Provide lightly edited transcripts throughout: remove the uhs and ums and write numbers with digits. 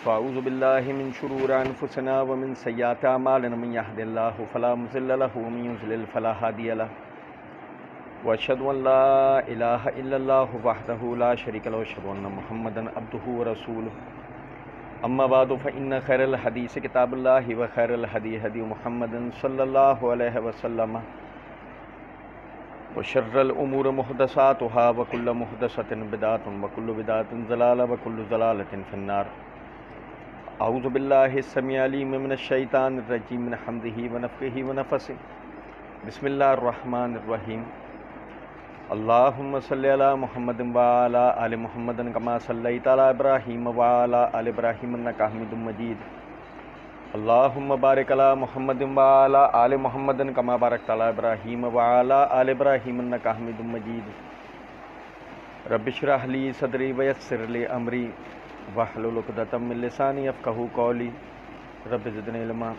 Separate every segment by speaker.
Speaker 1: فاعوذ باللہ من شرور انفسنا ومن سیئات اعمالنا من يهد الله فلا مضل له ومن يضلل فلا هادي له واشهد ان لا اله الا الله وحده لا شريك له واشهد ان محمدا عبده ورسوله اما بعد فان خير الحديث كتاب الله وخير الهدي هدي محمد صلى الله عليه وسلم وشر الامور محدثاتها وكل محدثة بدعة وكل بدعة ضلالة وكل ضلالة في النار. اعوذ باللہ السمیع العلیم من الشیطان الرجیم من حمدہ ونفخہ ونفثہ. بسم اللہ الرحمن الرحیم. اللہم صلی علی محمد وعلی آل محمد کما صلیت علی ابراہیم وعلی آل ابراہیم انک حمید مجید. اللہم بارک علی محمد وعلی آل محمد کما بارکت علی ابراہیم وعلی آل ابراہیم انک حمید مجید. رب اشرح لی صدری ویسر لی امری واحلل عقدۃ من لسانی یفقہوا قولی. رب زدنی علما.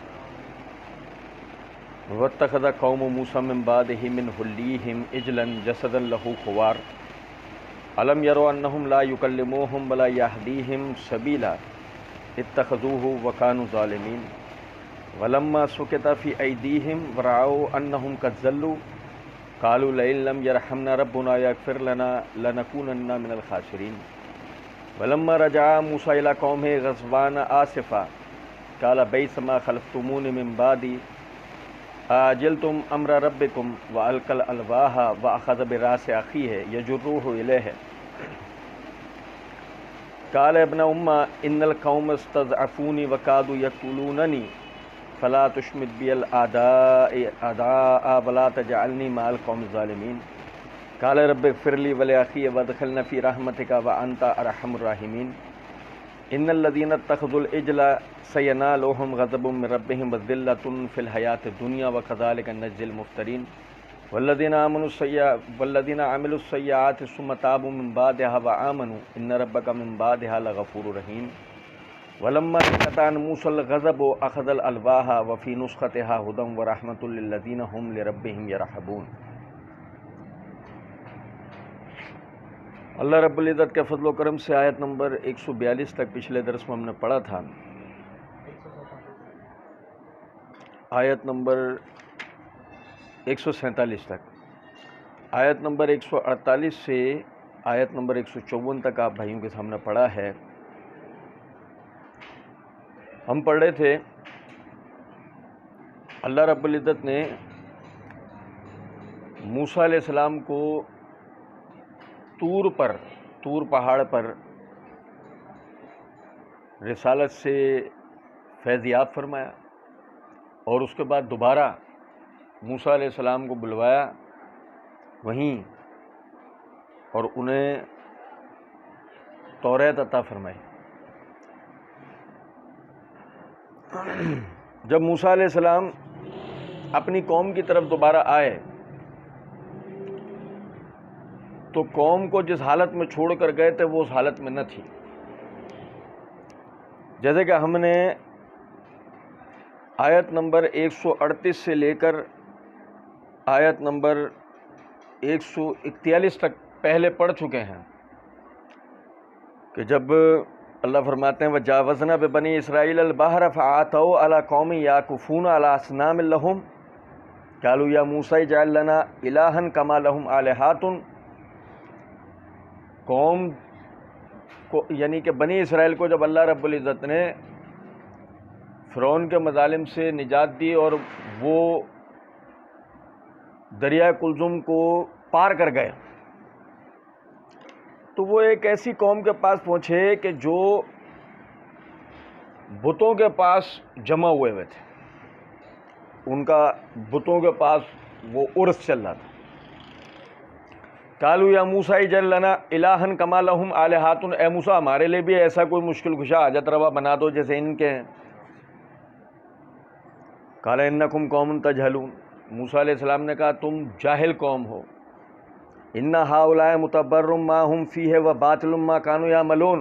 Speaker 1: واتخذ قوم موسیٰ من بعدہ من حلیہم عجلا جسدا لہ خوار الم یروا انہم لا یکلموہم ولا یہدیہم سبیلا اتخذوہ وکانوا ظالمین. ولما سکت فی ایدیہم ورأوا انہم قد ضلوا قالوا لئن لم یرحمنا ربنا یغفر لنا لنکونن من الخاسرین. ولما رجع موسیٰ الی قومہ غضبان آسفا قال بیس ما خلفتمون من بعدی عجلتم امر ربکم والقى الالواح واخذ براس اخیہ یجرہ الیہ قال ابن ام ان القوم استضعفونی وکادوا یقتلوننی فلا تشمت بی الاعداء ولا تجعلنی مع القوم الظالمین. قال رب اغفر لی ولاخی وادخلنا فی رحمتک وانت ارحم الراحمین. ان الذین اتخذوا العجل سینالهم غضب من ربهم وذلۃ فی الحیاۃ الدنیا وکذلک نجزی المفترین. والذین عملوا السیئات ثم تابوا من بعدها وآمنوا ان ربک من بعدها لغفور رحیم. ولما سکت عن موسیٰ الغضب اخذ الالواح وفی نسختها هدی ورحمۃ للذین هم لربهم یرحبون. اللہ رب العزت کے فضل و کرم سے آیت نمبر 142 تک پچھلے درس میں ہم نے پڑھا تھا. آیت نمبر 147 تک. آیت نمبر 148 سے آیت نمبر 154 تک آپ بھائیوں کے سامنے پڑھا ہے. ہم پڑھ رہے تھے اللہ رب العزت نے موسیٰ علیہ السلام کو طور پہاڑ پر رسالت سے فیضیاب فرمایا اور اس کے بعد دوبارہ موسیٰ علیہ السلام کو بلوایا وہیں اور انہیں توریت عطا فرمائی. جب موسیٰ علیہ السلام اپنی قوم کی طرف دوبارہ آئے تو قوم کو جس حالت میں چھوڑ کر گئے تھے وہ اس حالت میں نہ تھی. جیسے کہ ہم نے آیت نمبر 138 سے لے کر آیت نمبر 141 تک پہلے پڑھ چکے ہیں کہ جب اللہ فرماتے ہیں وَجَاوَزْنَا بِبَنِي إِسْرَائِيلَ الْبَحْرَ فَأَتَوْا عَلَىٰ قَوْمٍ يَعْكُفُونَ عَلَىٰ أَصْنَامٍ لَهُمْ قَالُوا يَا مُوسَىٰ اجْعَل لَنَا إِلَٰهًا كَمَا لَهُمْ آلِهَةٌ. قوم کو یعنی کہ بنی اسرائیل کو جب اللہ رب العزت نے فرعون کے مظالم سے نجات دی اور وہ دریائے کلثوم کو پار کر گئے تو وہ ایک ایسی قوم کے پاس پہنچے کہ جو بتوں کے پاس جمع ہوئے تھے. ان کا بتوں کے پاس وہ عرس چل رہا تھا. قالوا یا موسیٰ اجعل لنا الہا کما لہم آلہۃ. اے موسیٰ ہمارے لیے بھی ایسا کوئی مشکل کشا حاجت روا بنا دو جیسے ان کے ہیں. قال انکم قوم تجہلون. موسیٰ علیہ السلام نے کہا تم جاہل قوم ہو. ان ہؤلاء متبر ما هم فیہ وباطل ما کانوا یعملون.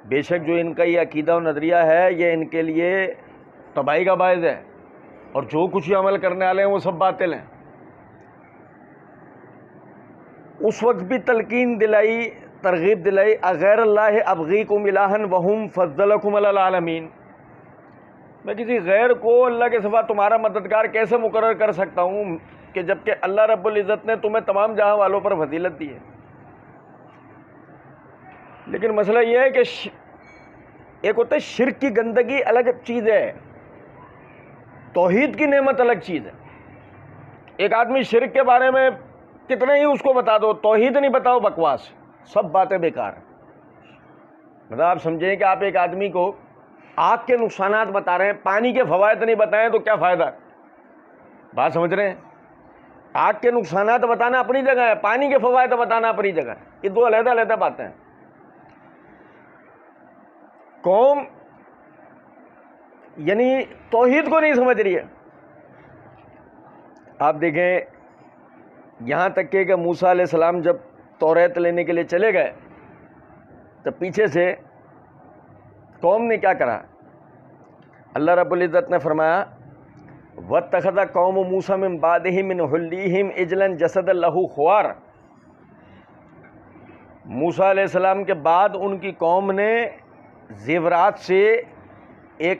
Speaker 1: بے شک جو ان کا یہ عقیدہ و نظریہ ہے یہ ان کے لیے تباہی کا باعث ہے اور جو کچھ یہ عمل کرنے والے ہیں وہ سب باطل ہیں. اس وقت بھی تلقین دلائی ترغیب دلائی اغیر اللہ ابغیکم الہا وہم فضلکم علی العالمین، میں کسی غیر کو اللہ کے سوا تمہارا مددگار کیسے مقرر کر سکتا ہوں کہ جبکہ اللہ رب العزت نے تمہیں تمام جہاں والوں پر فضیلت دی ہے۔ لیکن مسئلہ یہ ہے کہ ایک ہوتا ہے شرک کی گندگی الگ چیز ہے، توحید کی نعمت الگ چیز ہے۔ ایک آدمی شرک کے بارے میں کتنے ہی اس کو بتا دو، توحید نہیں بتاؤ، بکواس، سب باتیں بیکار ہیں۔ مطلب آپ سمجھیں کہ آپ ایک آدمی کو آگ کے نقصانات بتا رہے ہیں، پانی کے فوائد نہیں بتائیں تو کیا فائدہ؟ بات سمجھ رہے ہیں؟ آگ کے نقصانات بتانا اپنی جگہ ہے، پانی کے فوائد بتانا اپنی جگہ ہے، یہ دو علیحدہ علیحدہ باتیں ہیں۔ قوم یعنی توحید کو نہیں سمجھ رہی ہے۔ آپ دیکھیں یہاں تک کہ موسیٰ علیہ السلام جب توریت لینے کے لیے چلے گئے تو پیچھے سے قوم نے کیا کرا؟ اللہ رب العزت نے فرمایا وَاتَّخَذَ قَوْمُ مُوسَىٰ مِن بَعْدِهِ مِنْ حُلِّيهِمْ عِجْلًا جَسَدًا لَهُ خُوَارٌ، موسیٰ علیہ السلام کے بعد ان کی قوم نے زیورات سے ایک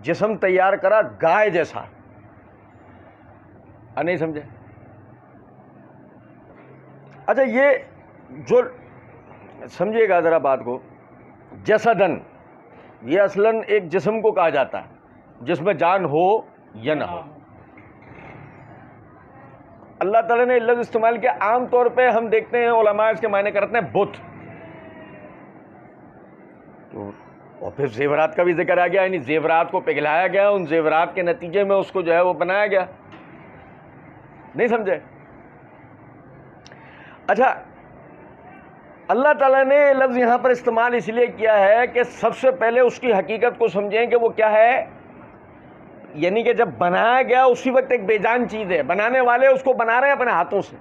Speaker 1: جسم تیار کرا گائے جیسا۔ نہیں سمجھے؟ اچھا یہ جو سمجھیے گا ذرا بات کو، جسدن یہ اصلاً ایک جسم کو کہا جاتا ہے جس میں جان ہو یا نہ ہو۔ اللہ تعالیٰ نے لفظ استعمال کیا، عام طور پہ ہم دیکھتے ہیں علماء اس کے معنی کرتے ہیں بت، اور پھر زیورات کا بھی ذکر آ گیا، یعنی زیورات کو پگھلایا گیا، ان زیورات کے نتیجے میں اس کو جو ہے وہ بنایا گیا۔ نہیں سمجھے؟ اچھا اللہ تعالیٰ نے یہ لفظ یہاں پر استعمال اس لیے کیا ہے کہ سب سے پہلے اس کی حقیقت کو سمجھیں کہ وہ کیا ہے، یعنی کہ جب بنایا گیا اسی وقت ایک بے جان چیز ہے، بنانے والے اس کو بنا رہے ہیں اپنے ہاتھوں سے،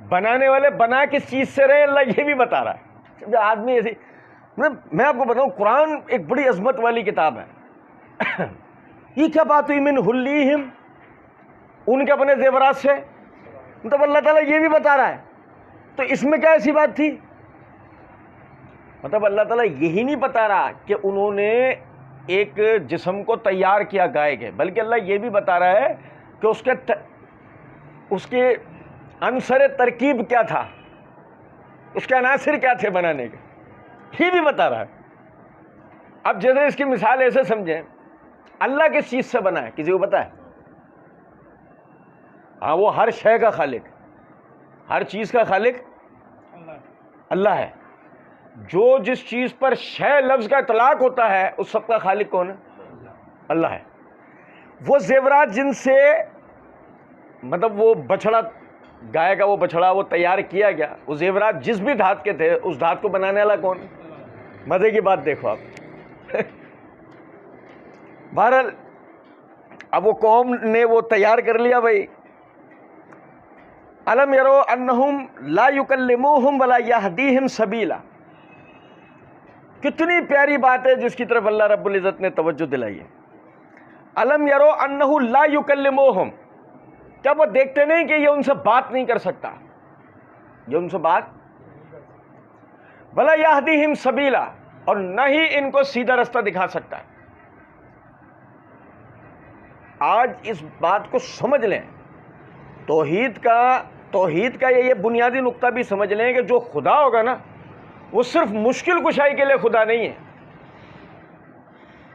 Speaker 1: بنانے والے بنا کس چیز سے رہے اللہ یہ بھی بتا رہا ہے۔ جب آدمی ایسی، میں آپ کو بتاؤں قرآن ایک بڑی عظمت والی کتاب ہے۔ یہ کیا بات ہوئی من حلیہم، ان کے اپنے زیورات سے، مطلب اللہ تعالیٰ یہ بھی بتا رہا ہے، تو اس میں کیا ایسی بات تھی؟ مطلب اللہ تعالیٰ یہی نہیں بتا رہا کہ انہوں نے ایک جسم کو تیار کیا گائے کے، بلکہ اللہ یہ بھی بتا رہا ہے کہ اس کے عنصر ترکیب کیا تھا، اس کے عناصر کیا تھے بنانے کے، یہ بھی بتا رہا ہے۔ اب جیسے اس کی مثال ایسے سمجھیں، اللہ کس چیز سے بنا ہے کسی کو پتا ہے؟ ہاں وہ ہر شے کا خالق، ہر چیز کا خالق اللہ ہے۔ جو جس چیز پر شے لفظ کا اطلاق ہوتا ہے اس سب کا خالق کون ہے؟ اللہ ہے۔ وہ زیورات جن سے مطلب وہ بچڑا، گائے کا وہ بچڑا وہ تیار کیا گیا، وہ زیورات جس بھی دھات کے تھے اس دھات کو بنانے والا کون ہے؟ مزے کی بات دیکھو آپ۔ بہرحال اب وہ قوم نے وہ تیار کر لیا بھائی، الم یرو انہم لا یکلموہم ولا یہدیہم سبیلا، کتنی پیاری بات ہے جس کی طرف اللہ رب العزت نے توجہ دلائی ہے۔ الم یرو انہ لا یکلموہم، کیا وہ دیکھتے نہیں کہ یہ ان سے بات نہیں کر سکتا، یہ ان سے بات، ولا یہدیہم سبیلا، اور نہ ہی ان کو سیدھا رستہ دکھا سکتا ہے۔ آج اس بات کو سمجھ لیں، توحید کا یہ بنیادی نقطہ بھی سمجھ لیں کہ جو خدا ہوگا نا وہ صرف مشکل کشائی کے لیے خدا نہیں ہے۔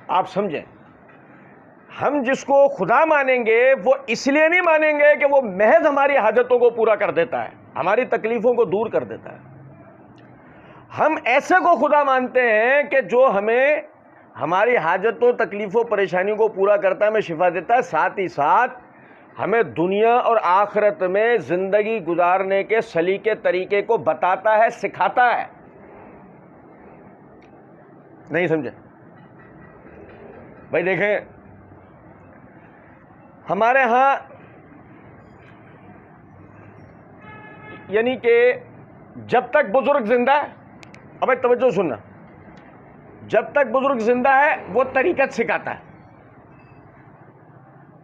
Speaker 1: آپ سمجھیں، ہم جس کو خدا مانیں گے وہ اس لیے نہیں مانیں گے کہ وہ محض ہماری حاجتوں کو پورا کر دیتا ہے، ہماری تکلیفوں کو دور کر دیتا ہے۔ ہم ایسے کو خدا مانتے ہیں کہ جو ہمیں ہماری حاجتوں، تکلیفوں، پریشانیوں کو پورا کرتا ہے، ہمیں شفا دیتا ہے، ساتھ ہی ساتھ ہمیں دنیا اور آخرت میں زندگی گزارنے کے سلیقے طریقے کو بتاتا ہے، سکھاتا ہے۔ نہیں سمجھے بھائی؟ دیکھیں ہمارے ہاں یعنی کہ جب تک بزرگ زندہ ہے، اب توجہ سننا، جب تک بزرگ زندہ ہے وہ طریقت سکھاتا ہے۔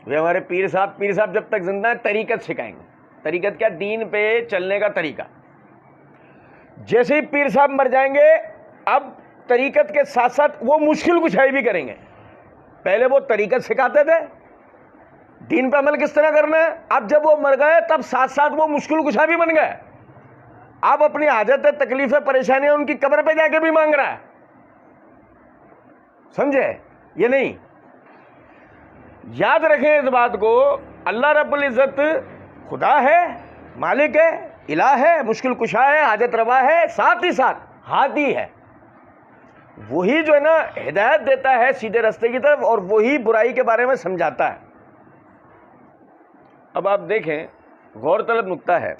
Speaker 1: ہمارے پیر صاحب جب تک زندہ ہے طریقت سکھائیں گے۔ طریقت کیا؟ دین پہ چلنے کا طریقہ۔
Speaker 2: جیسے ہی پیر صاحب مر جائیں گے اب طریقت کے ساتھ ساتھ وہ مشکل کشائی بھی کریں گے. پہلے وہ طریقت سکھاتے تھے دین پہ عمل کس طرح کرنا ہے, اب جب وہ مر گئے تب ساتھ ساتھ وہ مشکل کشا بھی بن گئے. اب اپنی حاجتیں تکلیفیں پریشانیاں ان کی قبر پہ جا کے بھی مانگ رہا ہے. سمجھے یہ نہیں؟ یاد رکھیں اس بات کو, اللہ رب العزت خدا ہے, مالک ہے, الہ ہے, مشکل کشا ہے, حاجت روا ہے, ساتھ ہی ساتھ ہادی ہے. وہی جو ہے نا ہدایت دیتا ہے سیدھے راستے کی طرف, اور وہی برائی کے بارے میں سمجھاتا ہے. اب آپ دیکھیں غور طلب نکتہ ہے,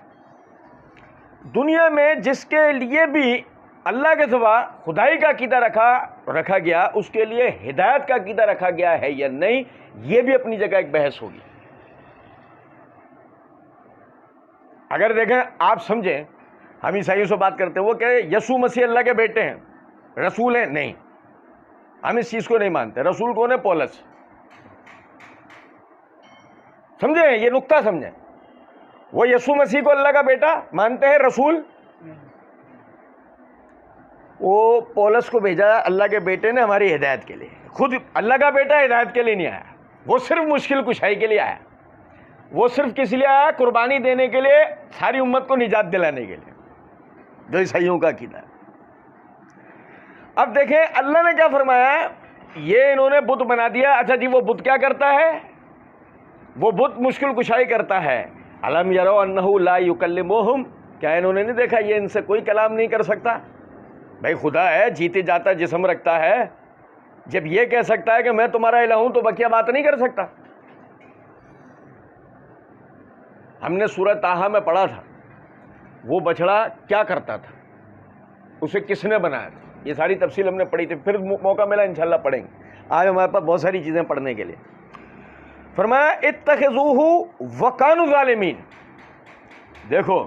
Speaker 2: دنیا میں جس کے لیے بھی اللہ کے سوا خدائی کا عقیدہ رکھا گیا, اس کے لیے ہدایت کا عقیدہ رکھا گیا ہے یا نہیں, یہ بھی اپنی جگہ ایک بحث ہوگی. اگر دیکھیں آپ سمجھیں, ہم عیسائیوں سے بات کرتے ہیں, وہ کہ یسوع مسیح اللہ کے بیٹے ہیں, رسول ہیں, نہیں, ہم اس چیز کو نہیں مانتے. رسول کون ہے؟ پولس. سمجھیں یہ نقطہ سمجھیں. وہ یسوع مسیح کو اللہ کا بیٹا مانتے ہیں, رسول. وہ پولس کو بھیجا اللہ کے بیٹے نے ہماری ہدایت کے لیے, خود اللہ کا بیٹا ہدایت کے لیے نہیں آیا, وہ صرف مشکل کشائی کے لیے آیا. وہ صرف کس لیے آیا؟ قربانی دینے کے لیے, ساری امت کو نجات دلانے کے لیے, جو عیسائیوں کا عقیدہ ہے. اب دیکھیں اللہ نے کیا فرمایا, یہ انہوں نے بت بنا دیا. اچھا جی, وہ بت کیا کرتا ہے؟ وہ بت مشکل کشائی کرتا ہے. الم یروا انہ لا یکلمہم, کیا انہوں نے نہیں دیکھا یہ ان سے کوئی کلام نہیں کر سکتا؟ بھائی خدا ہے, جیتے جاتا جسم رکھتا ہے, جب یہ کہہ سکتا ہے کہ میں تمہارا الہ ہوں تو بقیہ بات نہیں کر سکتا. ہم نے سورہ طٰہٰ میں پڑھا تھا وہ بچڑا کیا کرتا تھا, اسے کس نے بنایا تھا, یہ ساری تفصیل ہم نے پڑھی تھی. پھر موقع ملا انشاءاللہ پڑھیں گے. آج ہمارے پاس بہت ساری چیزیں پڑھنے کے لیے. فرمایا اتخذوہ وکانوا ظالمین. دیکھو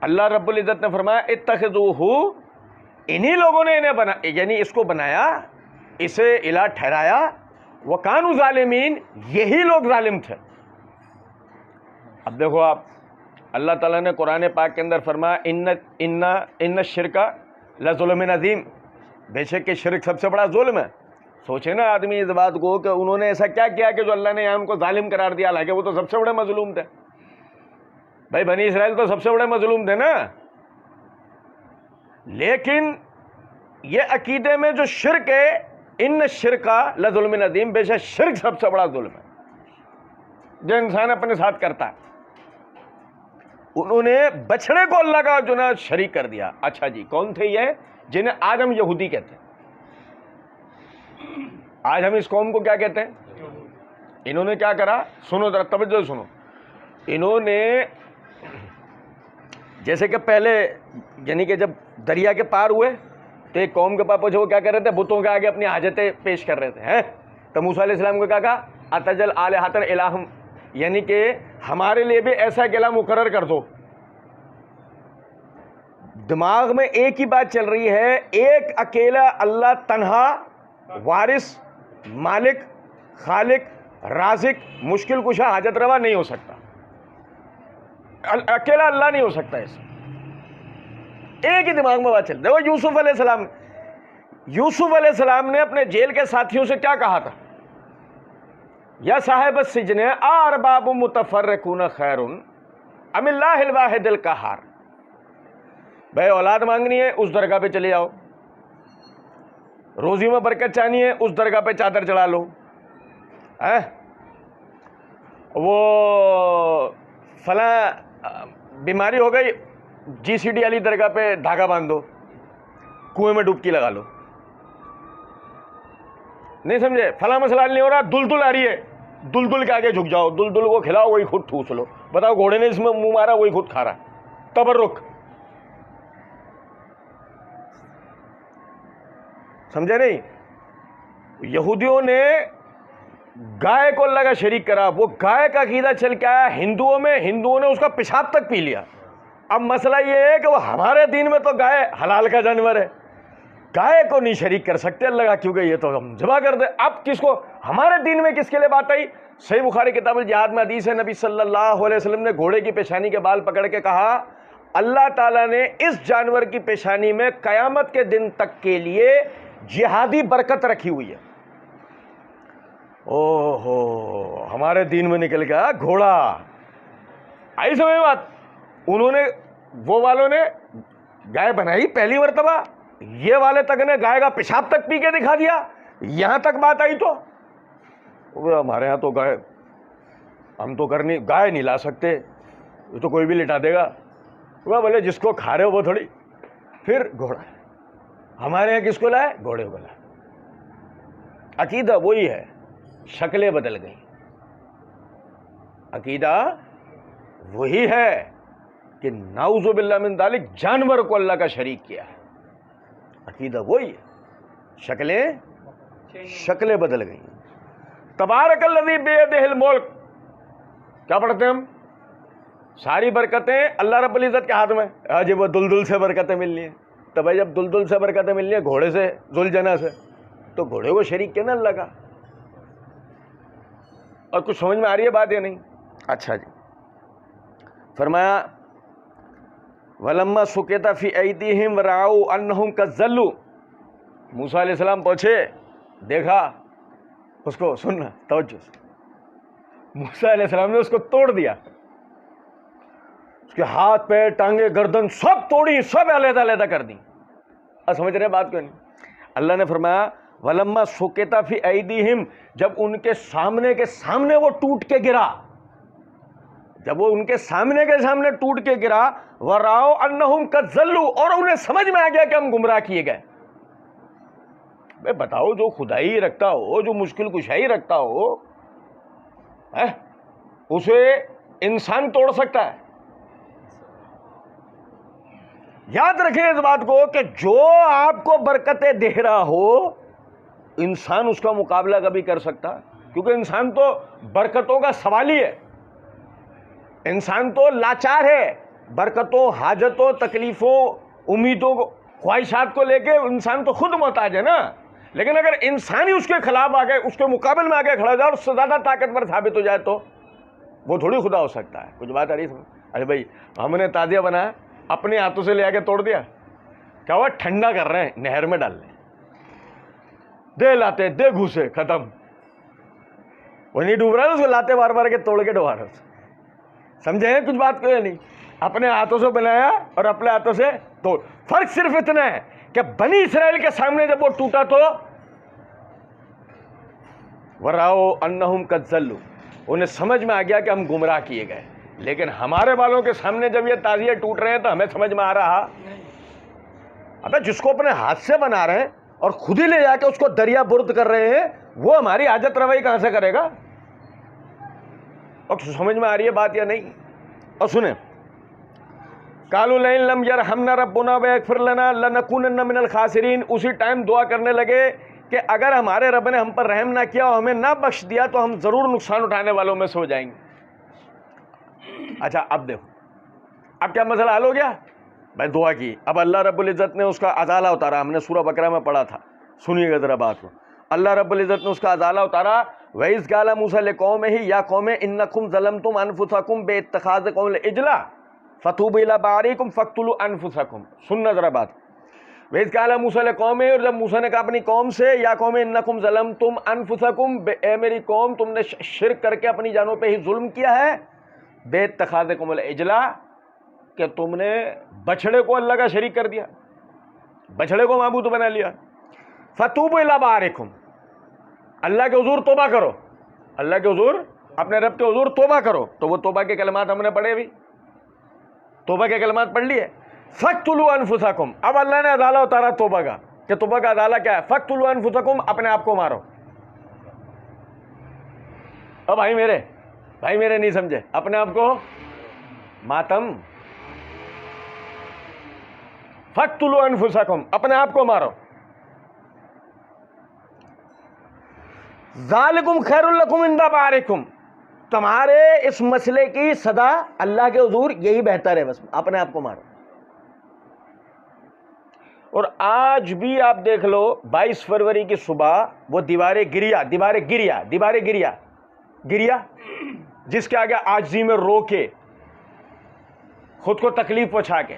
Speaker 2: اللہ رب العزت نے فرمایا اتخذوہ, انہی لوگوں نے انہیں بنا, یعنی اس کو بنایا, اسے الہ ٹھہرایا. وکانوا ظالمین, یہی لوگ ظالم تھے. اب دیکھو آپ, اللہ تعالیٰ نے قرآن پاک کے اندر فرمایا ان الشرک لظلم عظیم, بے شک کہ شرک سب سے بڑا ظلم ہے. سوچے نا آدمی اس بات کو کہ انہوں نے ایسا کیا کیا کہ جو اللہ نے یہاں ان کو ظالم قرار دیا, حالانکہ وہ تو سب سے بڑے مظلوم تھے. بھائی بنی اسرائیل تو سب سے بڑے مظلوم تھے نا. لیکن یہ عقیدے میں جو شرک ہے, ان الشرک لظلم عظیم, بے شک شرک سب سے بڑا ظلم ہے جو انسان اپنے ساتھ کرتا ہے. انہوں نے بچڑے کو اللہ کا جو نا شریک کر دیا. اچھا جی, کون تھے یہ جنہیں آج ہم یہودی کہتے ہیں؟ آج ہم اس قوم کو کیا کہتے ہیں؟ انہوں نے کیا کرا؟ سنو ذرا توجہ سنو. انہوں نے جیسے کہ پہلے یعنی کہ جب دریا کے پار ہوئے تو ایک قوم کے پاس پہنچے, وہ کیا کر رہے تھے؟ بتوں کے آگے اپنی حاجتیں پیش کر رہے تھے. تو موسیٰ علیہ السلام کو کیا کہا؟ اتجل آلہۃ الہم, یعنی کہ ہمارے لیے بھی ایسا ایک الہ مقرر کر دو. دماغ میں ایک ہی بات چل رہی ہے, ایک اکیلا اللہ تنہا وارث, مالک, خالق, رازق, مشکل کشا, حاجت روا نہیں ہو سکتا. اکیلا اللہ نہیں ہو سکتا. ایسا ایک ہی دماغ میں بات چل رہی ہے. وہ یوسف علیہ السلام نے اپنے جیل کے ساتھیوں سے کیا کہا تھا؟ یا صاحب السجن ارباب متفرقون خیر ام اللہ الواحد القہار. بھائی اولاد مانگنی ہے, اس درگاہ پہ چلے جاؤ. روزی میں برکت چاہنی ہے, اس درگاہ پہ چادر چڑھا لو. وہ فلاں بیماری ہو گئی, جی سی ڈی علی درگاہ پہ دھاگا باندھ دو, کنویں میں ڈبکی لگا لو. نہیں سمجھے؟ فلاں مسئلہ نہیں ہو رہا, دلدل آ رہی ہے, دلدل کے آگے جھک جاؤ, دلدل کو کھلاؤ, وہی خود ٹھوس لو. بتاؤ گھوڑے نے اس میں منہ مارا, وہی خود کھا رہا. تبرک. سمجھے نہیں؟ یہودیوں نے گائے کو اللہ کا شریک کرا. وہ گائے کا عقیدہ چل کے آیا ہندوؤں نے اس کا پیشاب تک پی لیا. اب مسئلہ یہ ہے کہ وہ ہمارے دین میں تو گائے حلال کا جانور ہے, گائے کو نہیں شریک کر سکتے اللہ کا, کیونکہ یہ تو ہم ذبح کر دیں. اب کس کو ہمارے دین میں کس کے لیے بات آئی؟ صحیح بخاری کتاب الجہاد میں حدیث ہے, نبی صلی اللہ علیہ وسلم نے گھوڑے کی پیشانی کے بال پکڑ کے کہا اللہ تعالیٰ نے اس جانور کی پیشانی میں قیامت کے دن تک کے لیے جہادی برکت رکھی ہوئی ہے. او ہو، ہمارے دین میں نکل گیا گھوڑا. آئی سمجھ بات؟ انہوں نے، وہ والوں نے گائے بنائی پہلی مرتبہ، یہ والے تک نے گائے کا پیشاب تک پی کے دکھا دیا. یہاں تک بات آئی تو ہمارے ہاں تو گائے، ہم تو گائے نہیں لا سکتے، یہ تو کوئی بھی لٹا دے گا. وہ بولے جس کو کھا رہے ہو وہ تھوڑی. پھر گھوڑا، ہمارے یہاں کس کو لائے؟ گھوڑے کو لائے. عقیدہ وہی ہے، شکلیں بدل گئیں. عقیدہ وہی ہے کہ نعوذ باللہ من ذالک جانور کو اللہ کا شریک کیا ہے. عقیدہ وہی ہے، شکلیں بدل گئیں. تبارک الذی بیدہ الملک، کیا پڑھتے ہیں ہم؟ ساری برکتیں اللہ رب العزت کے ہاتھ میں. آج وہ دلدل سے برکتیں ملنی ہیں، تو بھائی جب دلدل سے برکتیں ملنی ہیں گھوڑے سے، ذوالجناح سے، تو گھوڑے کو شریک کیا نا اللہ کا. اور کچھ سمجھ میں آ رہی ہے بات یا نہیں؟ اچھا جی، فرمایا وَلَمَّا سُقِطَ فِي أَيْدِيهِمْ وَرَأَوْا أَنَّهُمْ قَدْ ضَلُّوا، موسیٰ علیہ السلام پہنچے، دیکھا اس کو، سننا توجہ سے، موسیٰ علیہ السلام نے اس کو توڑ دیا. اس کے ہاتھ پیر ٹانگیں گردن سب توڑی، سب علیحدہ علیحدہ کر دی. اب سمجھ رہے بات کیوں نہیں؟ اللہ نے فرمایا وَلَمَّا سُقِطَ فِي أَيْدِيهِمْ، جب ان کے سامنے وہ ٹوٹ کے گرا، جب وہ ان کے سامنے ٹوٹ کے گرا، وَرَأَوْا أَنَّهُمْ قَدْ ضَلُّوا، اور انہیں سمجھ میں آ گیا کہ ہم گمراہ کیے گئے. بھائی بتاؤ، جو خدائی رکھتا ہو، جو مشکل کشائی رکھتا ہو، اسے انسان توڑ سکتا ہے؟ یاد رکھیں اس بات کو کہ جو آپ کو برکتیں دے رہا ہو، انسان اس کا مقابلہ کبھی کر سکتا؟ کیونکہ انسان تو برکتوں کا سوالی ہے، انسان تو لاچار ہے. برکتوں، حاجتوں، تکلیفوں، امیدوں، خواہشات کو لے کے انسان تو خود محتاج ہے نا. لیکن اگر انسان ہی اس کے خلاف آ گئے، اس کے مقابل میں آ کے کھڑا ہو جائے اور اس سے زیادہ طاقتور ثابت ہو جائے تو وہ تھوڑی خدا ہو سکتا ہے. کچھ بات آ رہی ہے؟ ارے بھائی ہم نے تازیہ بنایا، اپنے ہاتھوں سے لے آ کے توڑ دیا، کیا ہوا؟ ٹھنڈا کر رہے ہیں، نہر میں ڈال لیں، دے لاتے دے گھوسے، ختم. وہ نہیں ڈوب رہا ہے، اس کو لاتے بار بار کے توڑ کے ڈبا رہے. سمجھے کچھ بات کو یا نہیں؟ اپنے ہاتھوں سے بنایا اور اپنے ہاتھوں سے توڑ. فرق صرف اتنا ہے کہ بنی اسرائیل کے سامنے جب وہ ٹوٹا تو وَرَأَوْا أَنَّهُمْ قَدْ ضَلُّوا، انہیں سمجھ میں آ گیا کہ ہم گمراہ کیے گئے. لیکن ہمارے والوں کے سامنے جب یہ تازیہ ٹوٹ رہے ہیں تو ہمیں سمجھ میں آ رہا، ابے جس کو اپنے ہاتھ سے بنا رہے ہیں اور خود ہی لے جا کے اس کو دریا برد کر رہے ہیں، وہ ہماری حاجت روائی کہاں سے کرے گا؟ اور سمجھ میں آ رہی ہے بات یا نہیں؟ اور سنیں، قالوا لئن لم يرحمنا ربنا ويغفر لنا لنكونن من الخاسرین. اسی ٹائم دعا کرنے لگے کہ اگر ہمارے رب نے ہم پر رحم نہ کیا اور ہمیں نہ بخش دیا تو ہم ضرور نقصان اٹھانے والوں میں سے ہو جائیں گے. اچھا اب دیکھو، اب کیا مسئلہ حل ہو گیا؟ بھائی دعا کی، اب اللہ رب العزت نے اس کا ازالہ اتارا. ہم نے سورہ بقرہ میں پڑھا تھا، سنیے گا ذرا بات کو. اللہ رب العزت نے اس کا ازالہ اتارا. وَإِذْ قَالَ مُوسَىٰ لِقَوْمِهِ يَا قَوْمِ إِنَّكُمْ ظَلَمْتُمْ أَنفُسَكُمْ بِاتِّخَاذِكُمُ الْعِجْلَ فَتُوبُوا إِلَىٰ بَارِئِكُمْ فَاقْتُلُوا أَنفُسَكُمْ. سننا ذرا بات. وَإِذْ قَالَ مُوسَىٰ لِقَوْمِهِ، اور جب موسیٰ نے کہا اپنی قوم سے، یا قوم إِنَّكُمْ ظَلَمْتُمْ أَنفُسَكُمْ، اے میری قوم تم نے شرک کر کے اپنی جانوں پہ ہی ظلم کیا ہے. بِاتِّخَاذِكُمُ الْعِجْلَ، کہ تم نے بچڑے کو اللہ کا شریک کر دیا، بچڑے کو معبود بنا لیا. فَتُوبُوا إِلَىٰ بَارِئِكُمْ، اللہ کے حضور توبہ کرو، اللہ کے حضور، اپنے رب کے حضور توبہ کرو. تو وہ توبہ کے کلمات ہم نے پڑھے بھی، توبہ کے کلمات پڑھ لیے. فَاقْتُلُوا أَنفُسَكُمْ، اب اللہ نے ازالہ اتارا توبہ کا، کہ توبہ کا ازالہ کیا ہے؟ فَاقْتُلُوا أَنفُسَكُمْ، اپنے آپ کو مارو. اب بھائی میرے نہیں سمجھے، اپنے آپ کو ماتم. فَاقْتُلُوا أَنفُسَكُمْ، اپنے آپ کو مارو. ذَلِكُمْ خَيْرٌ لَكُمْ عِندَ بَارِئِكُمْ، تمہارے اس مسئلے کی صدا اللہ کے حضور یہی بہتر ہے، بس اپنے آپ کو مارو. اور آج بھی آپ دیکھ لو، 22 فروری کی صبح وہ دیواریں گریا جس کے آگے عاجزی میں رو کے خود کو تکلیف پہنچا کے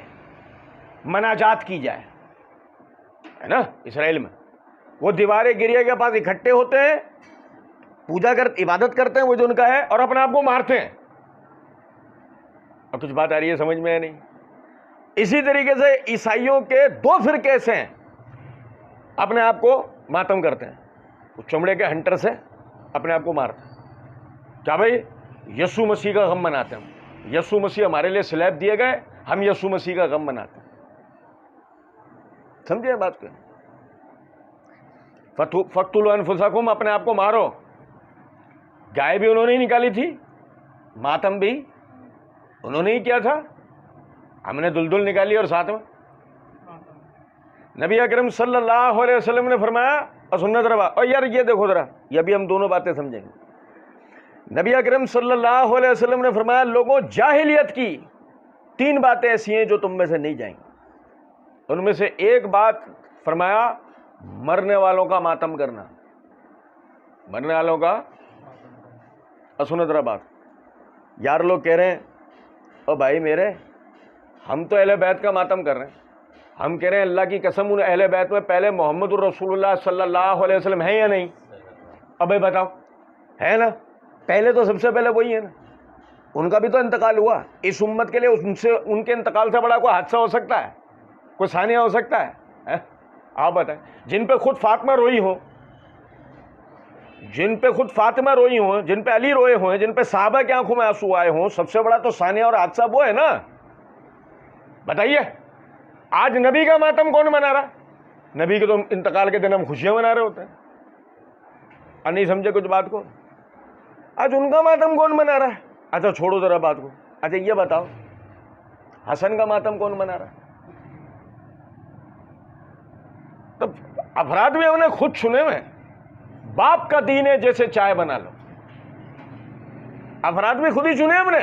Speaker 2: مناجات کی جائے، ہے نا؟ اسرائیل میں وہ دیواریں گریے کے پاس اکٹھے ہوتے ہیں، پوجا کرتے، عبادت کرتے ہیں وہ جو ان کا ہے، اور اپنے آپ کو مارتے ہیں۔ اور کچھ بات آ رہی ہے سمجھ میں؟ نہیں؟ اسی طریقے سے عیسائیوں کے 2 فرقے ایسے ہیں، اپنے آپ کو ماتم کرتے ہیں، وہ چمڑے کے ہنٹر سے اپنے آپ کو مارتے ہیں۔ کیا بھائی؟ یسوع مسیح کا غم مناتے ہیں، یسوع مسیح ہمارے لیے سلیب دیے گئے، ہم یسوع مسیح کا غم مناتے ہیں۔ سمجھے بات کو؟ فَاقْتُلُوا أَنفُسَكُمْ، اپنے آپ کو مارو۔ گائے بھی انہوں نے ہی نکالی تھی، ماتم بھی انہوں نے ہی کیا تھا، ہم نے دلدل نکالی اور ساتھ میں نبی اکرم صلی اللہ علیہ وسلم نے فرمایا، اور سنت روا، اور یار یہ دیکھو ذرا، یہ بھی ہم دونوں باتیں سمجھیں گے۔ نبی اکرم صلی اللہ علیہ وسلم نے فرمایا، لوگوں جاہلیت کی 3 باتیں ایسی ہیں جو تم میں سے نہیں جائیں گی۔ ان میں سے ایک بات فرمایا، مرنے والوں کا ماتم کرنا، مرنے والوں کا۔ اور سنو ذرا بات، یار لوگ کہہ رہے ہیں او بھائی میرے، ہم تو اہل بیت کا ماتم کر رہے ہیں، ہم کہہ رہے ہیں اللہ کی قسم ان اہل بیت میں پہلے محمد الرسول اللہ صلی اللہ علیہ وسلم ہے یا نہیں؟ اب بھائی بتاؤ، ہے نا؟ پہلے تو سب سے پہلے وہی ہے نا، ان کا بھی تو انتقال ہوا۔ اس امت کے لیے ان کے انتقال سے بڑا کوئی حادثہ ہو سکتا ہے؟ کوئی ثانیہ ہو سکتا ہے؟ آپ بتائیں، جن پہ خود فاطمہ روئی ہو، جن پہ خود فاطمہ روئی ہوں، جن پہ علی روئے ہوئے، جن پہ صحابہ کی آنکھوں میں آنسو آئے ہوں، سب سے بڑا تو ثانیہ اور حادثہ وہ ہے نا۔ بتائیے، آج نبی کا ماتم کون منا رہا؟ نبی کے تو انتقال کے دن ہم خوشیاں منا رہے ہوتے ہیں، اور نہیں سمجھے کچھ بات کو؟ آج ان کا ماتم کون منا رہا ہے؟ اچھا چھوڑو ذرا بات کو، اچھا یہ بتاؤ حسن کا ماتم کون منا رہا ہے؟ تو افراد بھی ہم نے خود چنے ہوئے، باپ کا دین ہے جیسے چائے بنا لو، افراد بھی خود ہی چنے ہم نے،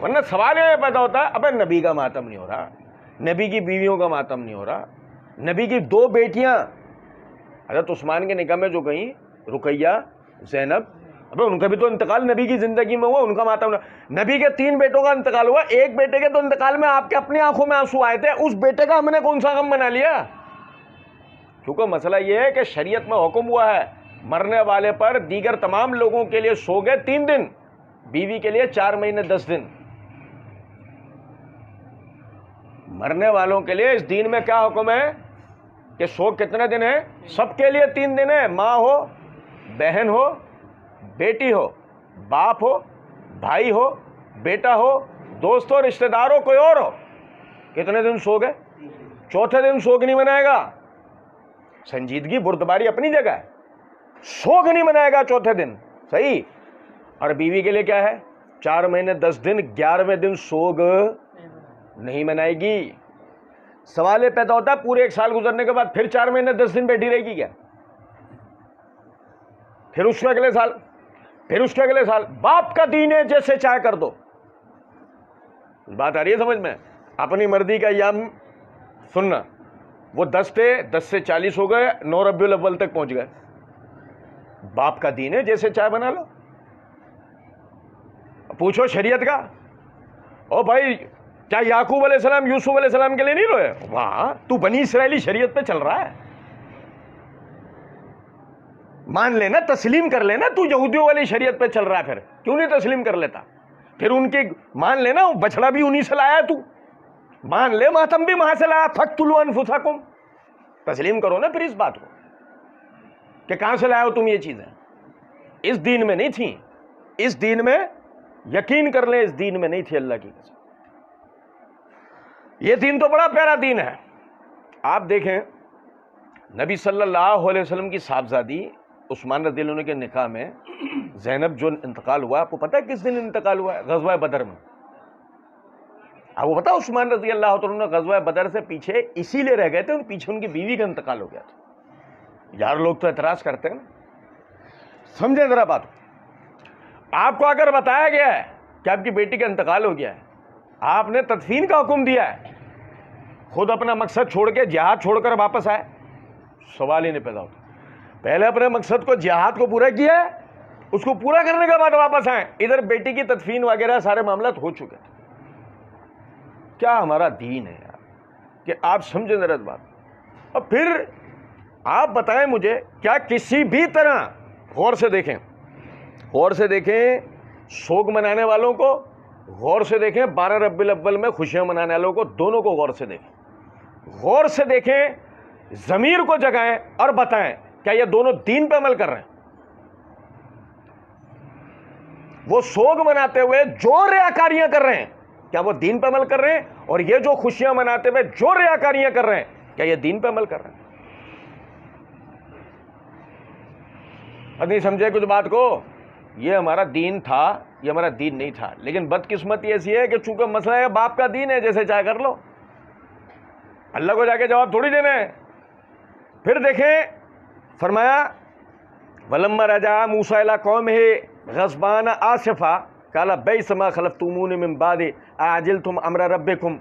Speaker 2: ورنہ سوال یہ پیدا ہوتا ہے ابے نبی کا ماتم نہیں ہو رہا، نبی کی بیویوں کا ماتم نہیں ہو رہا، نبی کی 2 بیٹیاں حضرت عثمان کے نکاح میں جو گئیں، رقیہ، زینب، ابے ان کا بھی تو انتقال نبی کی زندگی میں ہوا، ان کا ماتم نہ۔ نبی کے 3 بیٹوں کا انتقال ہوا، ایک بیٹے کے تو انتقال میں آپ کے اپنی آنکھوں میں آنسو آئے تھے، اس بیٹے کا ہم نے کون سا غم منا لیا؟ کیونکہ مسئلہ یہ ہے کہ شریعت میں حکم ہوا ہے مرنے والے پر دیگر تمام لوگوں کے لیے سو گئے 3 دن، بیوی کے لیے 4 مہینے 10 دن۔ مرنے والوں کے لیے اس دین میں کیا حکم ہے کہ سو کتنے دن ہے؟ سب کے لیے 3 دن ہے، ماں ہو، بہن ہو، بیٹی ہو، باپ ہو، بھائی ہو، بیٹا ہو، دوست ہو، رشتہ دار ہو، کوئی اور ہو، کتنے دن سو گئے؟ 4تھے دن سوگ نہیں منائے گا۔ سنجیدگی بردباری اپنی جگہ ہے، سوگ نہیں منائے گا 4تھے دن، صحیح۔ اور بیوی کے لیے کیا ہے؟ 4 مہینے 10 دن، 11ویں دن سوگ نہیں منائے گی۔ سوال یہ پیدا ہوتا ہے پورے 1 سال گزرنے کے بعد پھر 4 مہینے 10 دن بیٹھی رہے گی کیا؟ پھر اس کے اگلے سال، پھر اس کے اگلے سال، باپ کا دین ہے جیسے چاہے کر دو۔ بات آ رہی ہے سمجھ میں؟ اپنی مرضی کا ایام سننا، وہ 10 تھے، 10 سے 40 ہو گئے، 9 ربیع الاول تک پہنچ گئے، باپ کا دین ہے جیسے چاہے بنا لو۔ پوچھو شریعت کا، او بھائی کیا یعقوب علیہ السلام یوسف علیہ السلام کے لیے نہیں روئے؟ وہاں تو بنی اسرائیلی شریعت پہ چل رہا ہے، مان لینا، تسلیم کر لینا، تو یہودیوں والی شریعت پہ چل رہا ہے، پھر کیوں نہیں تسلیم کر لیتا؟ پھر ان کی مان لینا، بچڑا بھی انہی سے لایا، تو مان لے ماتم بھی وہاں سے لایا، فَاقْتُلُوا أَنفُسَكُمْ، تسلیم کرو نا پھر اس بات کو کہ کہاں سے لائے ہو تم یہ چیزیں، اس دین میں نہیں تھیں، اس دین میں یقین کر لیں اس دین میں نہیں تھی، اللہ کی قسم۔ یہ دین تو بڑا پیارا دین ہے۔ آپ دیکھیں نبی صلی اللہ علیہ وسلم کی صاحبزادی عثمان رضی اللہ عنہ کے نکاح میں زینب جو انتقال ہوا، آپ کو پتہ ہے کس دن انتقال ہوا ہے؟ غزوہ بدر میں۔ آپ کو پتہ عثمان رضی اللہ عنہ غزوہ بدر سے پیچھے اسی لیے رہ گئے تھے، پیچھے ان کی بیوی کا انتقال ہو گیا تھا۔ یار لوگ تو اعتراض کرتے ہیں، سمجھیں ذرا بات۔ آپ کو اگر بتایا گیا ہے کہ آپ کی بیٹی کا انتقال ہو گیا ہے، آپ نے تدفین کا حکم دیا ہے، خود اپنا مقصد چھوڑ کے جہاد چھوڑ کر واپس آئے، سوال ہی نہیں پیدا ہوتا۔ پہلے اپنے مقصد کو، جہاد کو پورا کیا ہے، اس کو پورا کرنے کے بعد واپس آئے، ادھر بیٹی کی تدفین وغیرہ سارے معاملات ہو چکے تھے۔ کیا ہمارا دین ہے یار، کہ آپ سمجھیں ذرا بات. اور پھر آپ بتائیں مجھے، کیا کسی بھی طرح غور سے دیکھیں، غور سے دیکھیں سوگ منانے والوں کو، غور سے دیکھیں 12 ربیع الاول میں خوشیاں منانے والوں کو، دونوں کو غور سے دیکھیں، غور سے دیکھیں، ضمیر کو جگائیں اور بتائیں کیا یہ دونوں دین پہ عمل کر رہے ہیں؟ وہ سوگ مناتے ہوئے جو ریاکاریاں کر رہے ہیں کیا وہ دین پہ عمل کر رہے ہیں؟ اور یہ جو خوشیاں مناتے ہوئے جو ریاکاریاں کر رہے ہیں کیا یہ دین پہ عمل کر رہے ہیں؟ نہیں سمجھے کچھ بات کو؟ یہ ہمارا دین تھا، یہ ہمارا دین نہیں تھا. لیکن بدقسمتی ایسی ہے کہ چونکہ مسئلہ ہے باپ کا دین ہے، جیسے چاہے کر لو، اللہ کو جا کے جواب تھوڑی دینا ہے. پھر دیکھیں فرمایا وَلَمَّا رَجَعَ مُوسَىٰ إِلَىٰ قَوْمِهِ غَضْبَانَ آسِفًا قَالَ بِئْسَ مَا خَلَفْتُمُونِي مِن بَعْدِي أَعَجِلْتُمْ أَمْرَ رَبِّكُمْ.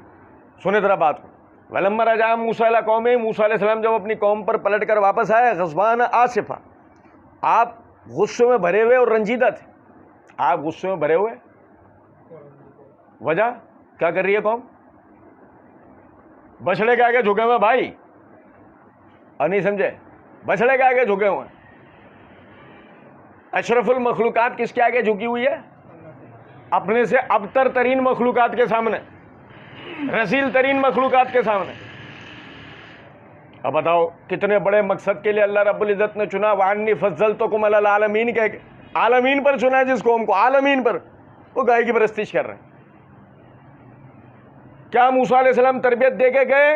Speaker 2: سنیں ذرا بات کو. وَلَمَّا رَجَعَ مُوسَىٰ إِلَىٰ قَوْمِهِ، موسیٰ علیہ السلام جب اپنی قوم پر پلٹ کر واپس آئے، غضبان آسفا، آپ غصے میں بھرے ہوئے اور رنجیدہ تھے. آپ غصے میں بھرے ہوئے، وجہ کیا کر رہی ہے قوم؟ بچڑے کے آگے جھکے ہوئے بھائی، اور نہیں سمجھے، بچڑے کے آگے جھکے ہوئے. اشرف المخلوقات کس کے آگے جھکی ہوئی ہے؟ اپنے سے ابتر ترین مخلوقات کے سامنے، رذیل ترین مخلوقات کے سامنے. اب بتاؤ کتنے بڑے مقصد کے لیے اللہ رب العزت نے چنا. وَأَنِّي فَضَّلْتُكُمْ عَلَى الْعَالَمِينَ کہہ کے، عالمین پر چنا ہے جس قوم کو، عالمین پر، وہ گائے کی پرستش کر رہے ہیں. کیا موسیٰ علیہ السلام تربیت دے کے گئے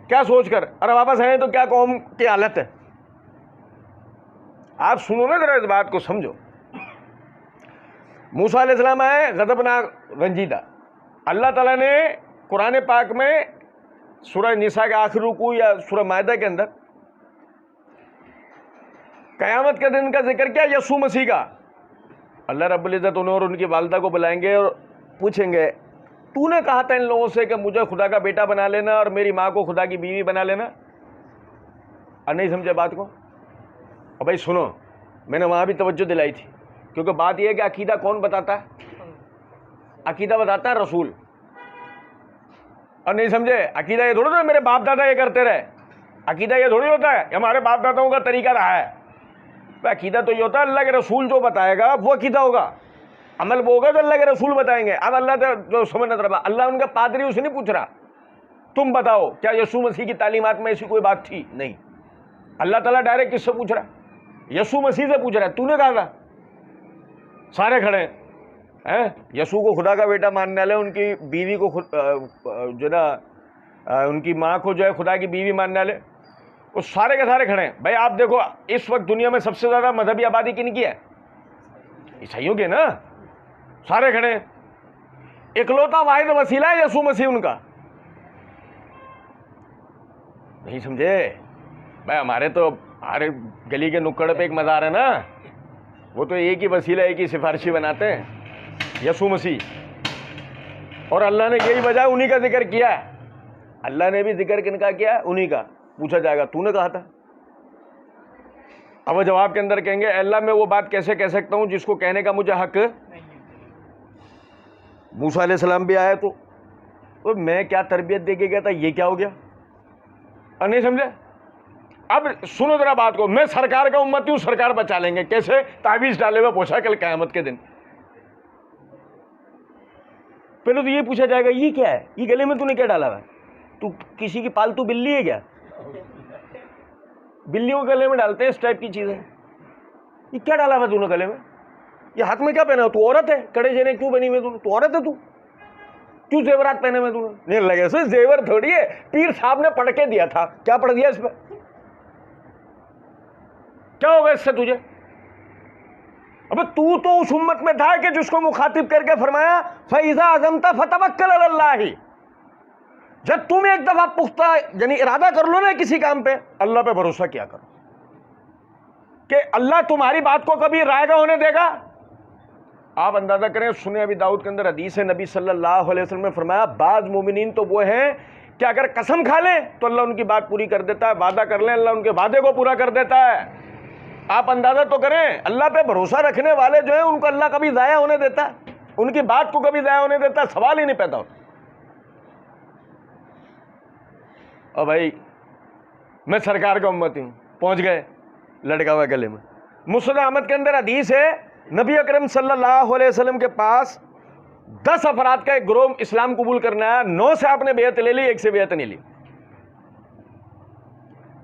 Speaker 2: کیا سوچ کر، اور واپس آئے تو کیا قوم کی حالت ہے؟ آپ سنو نا ذرا اس بات کو سمجھو. موسیٰ علیہ السلام آئے غضبناک، رنجیدہ. اللہ تعالیٰ نے قرآن پاک میں سورہ نساء کے آخر رکوع یا سورہ مائدہ کے اندر قیامت کے دن کا ذکر کیا، یسوع مسیح کا. اللہ رب العزت انہیں اور ان کی والدہ کو بلائیں گے اور پوچھیں گے تو نے کہا تھا ان لوگوں سے کہ مجھے خدا کا بیٹا بنا لینا اور میری ماں کو خدا کی بیوی بنا لینا؟ اور نہیں سمجھے بات کو؟ اور بھائی سنو، میں نے وہاں بھی توجہ دلائی تھی، کیونکہ بات یہ ہے کہ عقیدہ کون بتاتا ہے؟ عقیدہ بتاتا ہے رسول. اور نہیں سمجھے، عقیدہ یہ تھوڑی ہوتا ہے میرے باپ دادا یہ کرتے رہے. عقیدہ یہ تھوڑی ہوتا ہے ہمارے باپ داداؤں کا طریقہ رہا ہے. عقیدہ تو یہ ہوتا ہے اللہ کے رسول جو بتائے گا وہ عقیدہ ہوگا، عمل وہ ہوگا جو اللہ کے رسول بتائیں گے. اب اللہ جو سمجھنا طرف، اللہ ان کا پادری اسے نہیں پوچھ رہا تم بتاؤ کیا یسوع مسیح کی تعلیمات میں ایسی کوئی بات تھی؟ نہیں. اللہ تعالیٰ ڈائریکٹ کس سے پوچھ رہا ہے؟ یسوع مسیح سے پوچھ رہا ہے. تو نے کہا تھا، سارے کھڑے ہیں، یسوع کو خدا کا بیٹا ماننے والے، ان کی بیوی کو جو نا ان کی ماں کو جو ہے خدا کی بیوی ماننے والے، وہ سارے کے سارے کھڑے ہیں. بھائی آپ دیکھو اس وقت دنیا میں سب سے زیادہ مذہبی آبادی کن کی ہے؟ عیسائیوں کی نا. سارے کھڑے ہیں، اکلوتا واحد وسیلہ ہے یسوع مسیح ان کا. نہیں سمجھے بھائی؟ ہمارے تو ہر گلی کے نکڑ پہ ایک مزار ہے نا، وہ تو ایک ہی وسیلہ، ایک ہی سفارشی بناتے ہیں، یسوع مسیح. اور اللہ نے یہی وجہ انہی کا ذکر کیا ہے. اللہ نے بھی ذکر کن کا کیا ہے؟ انہی کا. پوچھا جائے گا تو نے کہا تھا. اب وہ جواب کے اندر کہیں گے اللہ میں وہ بات کیسے کہہ سکتا ہوں جس کو کہنے کا مجھے حق نہیں. موسیٰ علیہ السلام بھی آیا تو میں کیا تربیت دے کے گیا تھا، یہ کیا ہو گیا؟ اور نہیں سمجھے؟ اب سنو ذرا بات کو. میں سرکار کا امتی ہوں، سرکار بچا لیں گے. کیسے؟ تعویذ ڈالے ہوئے پوچھا کل قیامت کے دن. پہلے تو یہ پوچھا جائے گا یہ کیا ہے، یہ گلے میں تو نے کیا ڈالا ہوا ہے؟ تو کسی کی پالتو بلی ہے کیا؟ بلیوں کے گلے میں ڈالتے ہیں اس ٹائپ کی چیزیں. یہ کیا ڈالا ہوا تو نے گلے میں؟ یہ ہاتھ میں کیا پہنا ہو؟ تو عورت ہے، کڑے جنے کیوں بنی ہوئی؟ تو عورت ہے، تو کیوں زیورات پہنے ہوئے؟ تو نہیں لگے سے زیور تھوڑی ہے، پیر صاحب نے پڑھ کے دیا تھا. کیا پڑھ دیا اس پہ؟ کیا ہوگا اس سے تجھے؟ اب تو اس امت میں تھا کہ جس کو مخاطب کر کے فرمایا فَإِذَا عَزَمْتَ فَتَوَكَّلْ عَلَى اللَّهِ. جب تم ایک دفعہ پختہ یعنی ارادہ کر لو نا کسی کام پہ، اللہ پہ بھروسہ کیا کرو کہ اللہ تمہاری بات کو کبھی رائے گا ہونے دے گا. آپ اندازہ کریں، سنیں ابھی داؤد کے اندر حدیث ہے، نبی صلی اللہ علیہ وسلم نے فرمایا بعض مومنین تو وہ ہیں کہ اگر قسم کھا لیں تو اللہ ان کی بات پوری کر دیتا ہے، وعدہ کر لیں اللہ ان کے وعدے کو پورا کر دیتا ہے. آپ اندازہ تو کریں، اللہ پہ بھروسہ رکھنے والے جو ہیں ان کو اللہ کبھی ضائع ہونے دیتا ہے؟ ان کی بات کو کبھی ضائع ہونے دیتا ہے؟ سوال ہی نہیں پیدا ہوتا. اور بھائی میں سرکار کا امتی ہوں، پہنچ گئے لٹکا ہوا گلے میں. مسند احمد کے اندر حدیث ہے، نبی اکرم صلی اللہ علیہ وسلم کے پاس 10 افراد کا ایک گروہ اسلام قبول کرنا ہے، 9 سے آپ نے بیعت لے لی، 1 سے بیعت نہیں لی.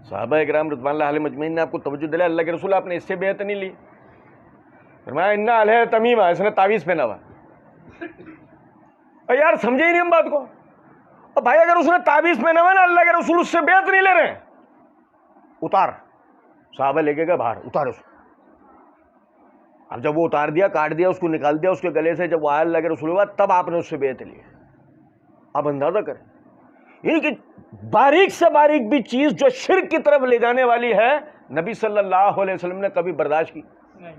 Speaker 2: صحابہ اکرام رضوان اللہ علیہم اجمعین نے آپ کو توجہ دلایا، اللہ کے رسول آپ نے اس سے بیعت نہیں لی. فرمایا انا علیہ تمیمہ، اس نے تعویذ پہنا ہوا. اور یار سمجھے ہی نہیں ہم بات کو. اور بھائی اگر اس نے تعویذ پہنا ہوا نا، اللہ کے رسول اس سے بیعت نہیں لے رہے ہیں، اتار. صحابہ لے کے گئے باہر، اتار اس کو. اب جب وہ اتار دیا، کاٹ دیا، اس کو نکال دیا اس کے گلے سے، جب وہ آیا اللہ کے رسول ہوا تب آپ نے اس سے بیعت لی. آپ اندازہ کریں، یعنی کہ باریک سے باریک بھی چیز جو شرک کی طرف لے جانے والی ہے، نبی صلی اللہ علیہ وسلم نے کبھی برداشت کی نہیں.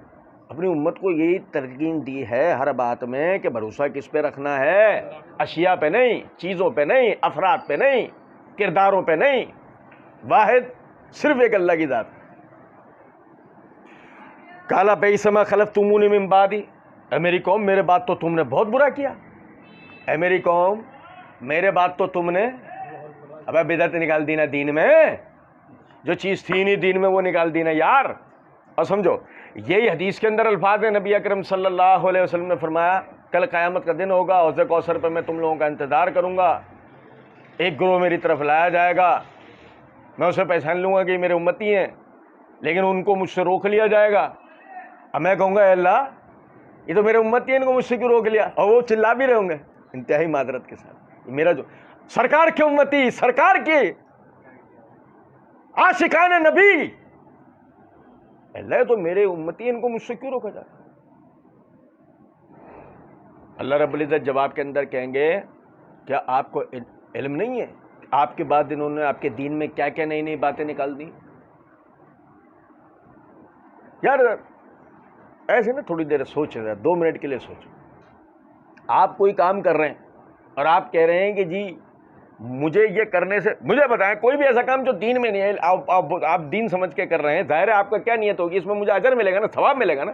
Speaker 2: اپنی امت کو یہی تلقین دی ہے ہر بات میں کہ بھروسہ کس پہ رکھنا ہے؟ اشیاء پہ نہیں، چیزوں پہ نہیں، افراد پہ نہیں، کرداروں پہ نہیں، واحد صرف ایک اللہ کی ذات. کالا بیسما خلفتمونی من بعدی، اے میری قوم میرے بعد تو تم نے بہت برا کیا. اے میری قوم میرے بعد تو تم نے ابے بدعت نکال دی نا دین میں، جو چیز تھی نہیں دین میں وہ نکال دی نا یار. اور سمجھو یہی حدیث کے اندر الفاظ ہیں، نبی اکرم صلی اللہ علیہ وسلم نے فرمایا کل قیامت کا دن ہوگا، حوض کوثر پہ میں تم لوگوں کا انتظار کروں گا. ایک گروہ میری طرف لایا جائے گا، میں اسے پہچان لوں گا کہ یہ میرے امتی ہیں، لیکن ان کو مجھ سے روک لیا جائے گا. اب میں کہوں گا اے اللہ یہ تو میرے امتی ہیں، ان کو مجھ سے کیوں روک لیا؟ اور وہ چلا بھی رہے ہوں گے انتہائی معذرت کے ساتھ، میرا جو سرکار کی امتی، سرکار کی عاشقان نبی، اللہ تو میرے امتی، ان کو مجھ سے کیوں روکا جاتا؟ اللہ رب العزت جواب کے اندر کہیں گے کیا آپ کو علم نہیں ہے آپ کے بعد انہوں نے آپ کے دین میں کیا کیا نئی نئی باتیں نکال دی؟ یار ایسے نا تھوڑی دیر سوچ رہے، 2 منٹ کے لیے سوچو. آپ کوئی کام کر رہے ہیں اور آپ کہہ رہے ہیں کہ جی مجھے یہ کرنے سے، مجھے بتائیں کوئی بھی ایسا کام جو دین میں نہیں ہے، آپ دین سمجھ کے کر رہے ہیں، ظاہر ہے آپ کا کیا نیت ہوگی؟ اس میں مجھے اجر ملے گا نا، ثواب ملے گا نا.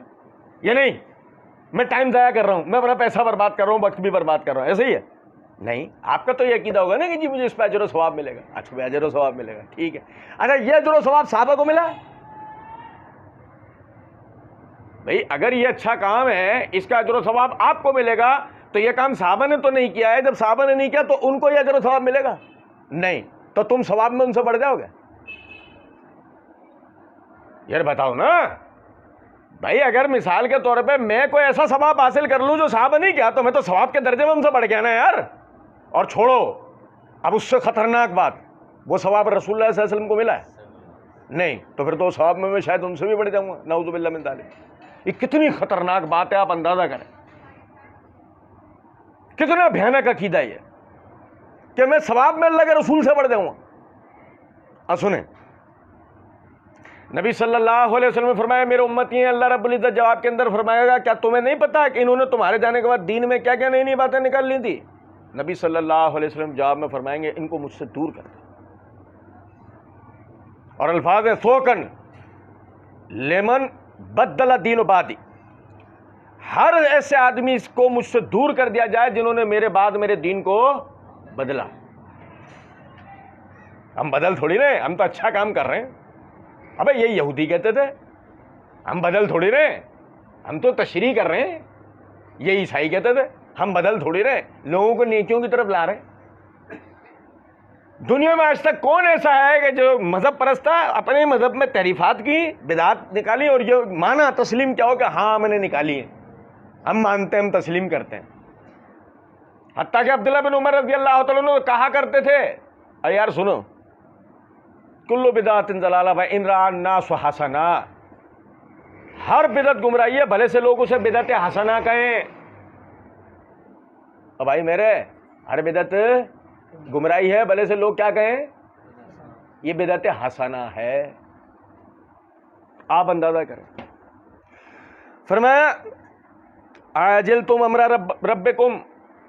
Speaker 2: یہ نہیں میں ٹائم ضائع کر رہا ہوں، میں اپنا پیسہ برباد کر رہا ہوں، وقت بھی برباد کر رہا ہوں، ایسے ہی ہے؟ نہیں، آپ کا تو یہ عقیدہ ہوگا نا کہ جی مجھے اس پہ اجر و ثواب ملے گا. اچھا اجر و ثواب ملے گا، ٹھیک ہے. اچھا یہ اجر و ثواب صحابہ کو ملا؟ بھئی اگر یہ اچھا کام ہے، اس کا اجر و ثواب آپ کو ملے گا، تو یہ کام صحابہ نے تو نہیں کیا ہے. جب صحابہ نے نہیں کیا تو ان کو یہ اجر و ثواب ملے گا نہیں، تو تم ثواب میں ان سے بڑھ جاؤ گے؟ یار بتاؤ نا بھائی، اگر مثال کے طور پہ میں کوئی ایسا ثواب حاصل کر لوں جو صحابہ نہیں کیا، تو میں تو ثواب کے درجے میں ان سے بڑھ گیا نا یار. اور چھوڑو اب اس سے خطرناک بات، وہ ثواب رسول اللہ صلی اللہ علیہ وسلم کو ملا ہے نہیں، تو پھر تو ثواب میں شاید ان سے بھی بڑھ جاؤں گا، نعوذ باللہ من ذالک. یہ کتنی خطرناک بات ہے، آپ اندازہ کریں کتنا بھیانک عقیدہ یہ کہ میں ثواب میں اللہ کے رسول سے بڑھ جاؤں گا. سنیں نبی صلی اللہ علیہ وسلم نے فرمایا میرے امتی ہیں. اللہ رب العزت جواب کے اندر فرمائے گا کیا تمہیں نہیں پتا کہ انہوں نے تمہارے جانے کے بعد دین میں کیا کیا نئی نئی باتیں نکال لی تھی؟ نبی صلی اللہ علیہ وسلم جواب میں فرمائیں گے ان کو مجھ سے دور کر دیں. اور الفاظ ہیں سوکن لیمن بدل دین و بادی، ہر ایسے آدمی کو مجھ سے دور کر دیا جائے جنہوں نے میرے بعد میرے دین کو بدلا. ہم بدل تھوڑی رہے، ہم تو اچھا کام کر رہے ہیں. ابے یہ یہودی کہتے تھے، ہم بدل تھوڑی رہے، ہم تو تشریح کر رہے ہیں. یہ عیسائی کہتے تھے، ہم بدل تھوڑی رہے، لوگوں کو نیکیوں کی طرف لا رہے ہیں. دنیا میں آج تک کون ایسا ہے کہ جو مذہب پرست تھا، اپنے مذہب میں تحریفات کی، بدعات نکالی، اور یہ مانا تسلیم کیا ہو کہ ہاں میں نے نکالی ہے، ہم مانتے ہیں، ہم تسلیم کرتے ہیں. حتیٰ کہ عبداللہ بن عمر رضی اللہ تعالیٰ عنہ کہا کرتے تھے، اے یار سنو، کلو بدعت ضلالہ وان رأى الناس حسنا، ہر بدعت گمراہی ہے، بھلے سے لوگ اسے بدعت حسنہ کہیں. اب بھائی میرے، ہر بدعت گمراہی ہے، بھلے سے لوگ کیا کہیں؟ یہ بدعت حسنہ ہے. آپ اندازہ کریں. فرمایا عاجلتم امر ربکم،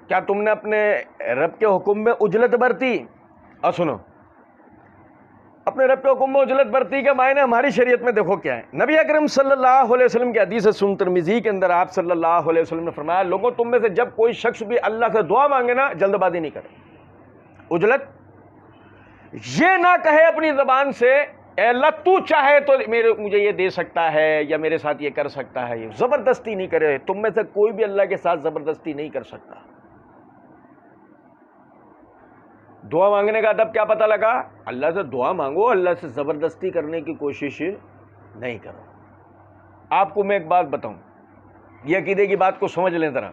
Speaker 2: کیا تم نے اپنے رب کے حکم میں عجلت برتی؟ اور سنو، اپنے رب کے حکم میں عجلت برتی کے معنی ہماری شریعت میں دیکھو کیا ہے. نبی اکرم صلی اللہ علیہ وسلم کی حدیث سنن ترمذی کے اندر آپ صلی اللہ علیہ وسلم نے فرمایا لوگوں تم میں سے جب کوئی شخص بھی اللہ سے دعا مانگے نا، جلد بازی نہیں کرے. عجلت یہ نہ کہے اپنی زبان سے اے اللہ تو چاہے تو مجھے یہ دے سکتا ہے یا میرے ساتھ یہ کر سکتا ہے. یہ زبردستی نہیں کرے. تم میں سے کوئی بھی اللہ کے ساتھ زبردستی نہیں کر سکتا. دعا مانگنے کا ادب کیا پتہ لگا؟ اللہ سے دعا مانگو, اللہ سے زبردستی کرنے کی کوشش نہیں کرو. آپ کو میں ایک بات بتاؤں, یہ عقیدے کی بات کو سمجھ لیں ذرا.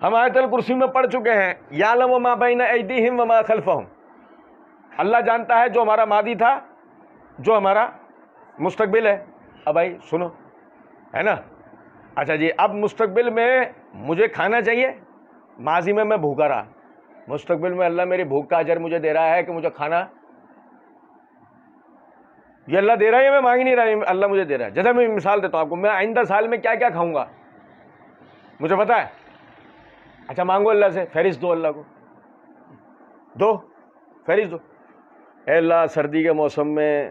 Speaker 2: ہم آیت الکرسی میں پڑھ چکے ہیں یعلم ما بین ایدیہم وما خلفہم. اللہ جانتا ہے جو ہمارا ماضی تھا, جو ہمارا مستقبل ہے. اب بھائی سنو, ہے نا. اچھا جی, اب مستقبل میں مجھے کھانا چاہیے. ماضی میں میں بھوکا رہا, مستقبل میں اللہ میری بھوک کا اجر مجھے دے رہا ہے کہ مجھے کھانا, یہ اللہ دے رہا ہے یا میں مانگ نہیں رہا, اللہ مجھے دے رہا ہے. جیسے میں مثال دیتا ہوں آپ کو, میں آئندہ سال میں کیا کیا کھاؤں گا مجھے پتا ہے. اچھا مانگو اللہ سے, فہرست دو اللہ کو, دو فہرست دو. اے اللہ سردی کے موسم میں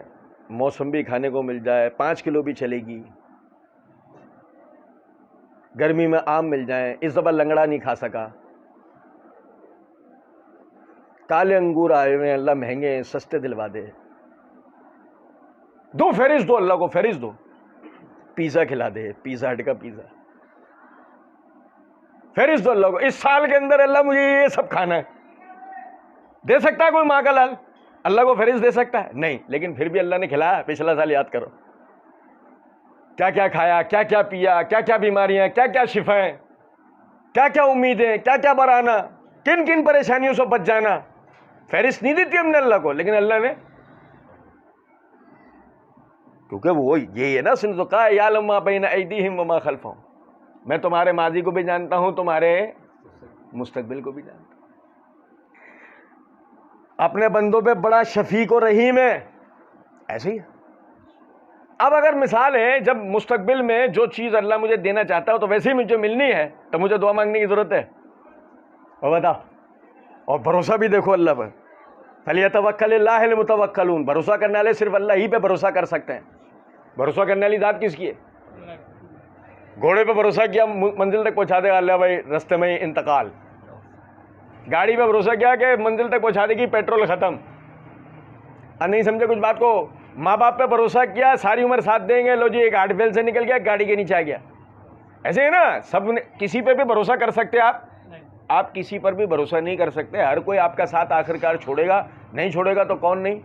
Speaker 2: موسم بھی کھانے کو مل جائے, 5 کلو بھی چلے گی. گرمی میں آم مل جائیں, اس دفعہ لنگڑا نہیں کھا سکا. کالے انگور آئے ہوئے ہیں اللہ, مہنگے ہیں, سستے دلوا دے. دو فہرست دو اللہ کو, فہرست دو. پیزا کھلا دے, پیزا ہٹ کا پیزا. فہرست دو اللہ کو, اس سال کے اندر اللہ مجھے یہ سب کھانا ہے. دے سکتا ہے کوئی ماں کا لال اللہ کو فہرست دے سکتا ہے؟ نہیں. لیکن پھر بھی اللہ نے کھلایا. پچھلا سال یاد کرو کیا کیا کھایا, کیا کیا پیا, کیا کیا بیماریاں, کیا کیا شفائیں, کیا کیا امیدیں, کیا کیا برانا, کن کن پریشانیوں سے بچ جانا. فہرست نہیں دیتی ہم نے اللہ کو, لیکن اللہ نے, کیونکہ وہ یہی ہے نا, سن تو کہا یعلم ما بین ایدیہم وما خلفہم. میں تمہارے ماضی کو بھی جانتا ہوں, تمہارے مستقبل کو بھی جانتا ہوں. اپنے بندوں پہ بڑا شفیق و رحیم ہے. ایسے ہی. اب اگر مثال ہے جب مستقبل میں جو چیز اللہ مجھے دینا چاہتا ہے تو ویسے ہی مجھے ملنی ہے, تو مجھے دعا مانگنے کی ضرورت ہے؟ اور بتاؤ. اور بھروسہ بھی دیکھو اللہ پر, فَلْيَتَوَكَّلِ اللَّهِ الْمُتَوَكَّلُونَ. بھروسہ کرنے والے صرف اللہ ہی پہ بھروسہ کر سکتے ہیں. بھروسہ کرنے والی ذات کس کی ہے؟ گھوڑے پہ بھروسہ کیا منزل تک پہنچا دے گا اللہ بھائی, رستے میں انتقال. گاڑی پہ بھروسہ کیا کہ منزل تک پہنچا دے گی, پیٹرول ختم. نہیں سمجھے کچھ بات کو. ماں باپ پہ بھروسہ کیا ساری عمر ساتھ دیں گے, لو جی ایک ہارٹ فیل سے نکل گیا, گاڑی کے نیچے آ گیا. ایسے ہے نا, سب نے کسی پہ بھی بھروسہ کر سکتے آپ کسی پر بھی بھروسہ نہیں کر سکتے. ہر کوئی آپ کا ساتھ آخرکار چھوڑے گا, نہیں چھوڑے گا تو کون نہیں.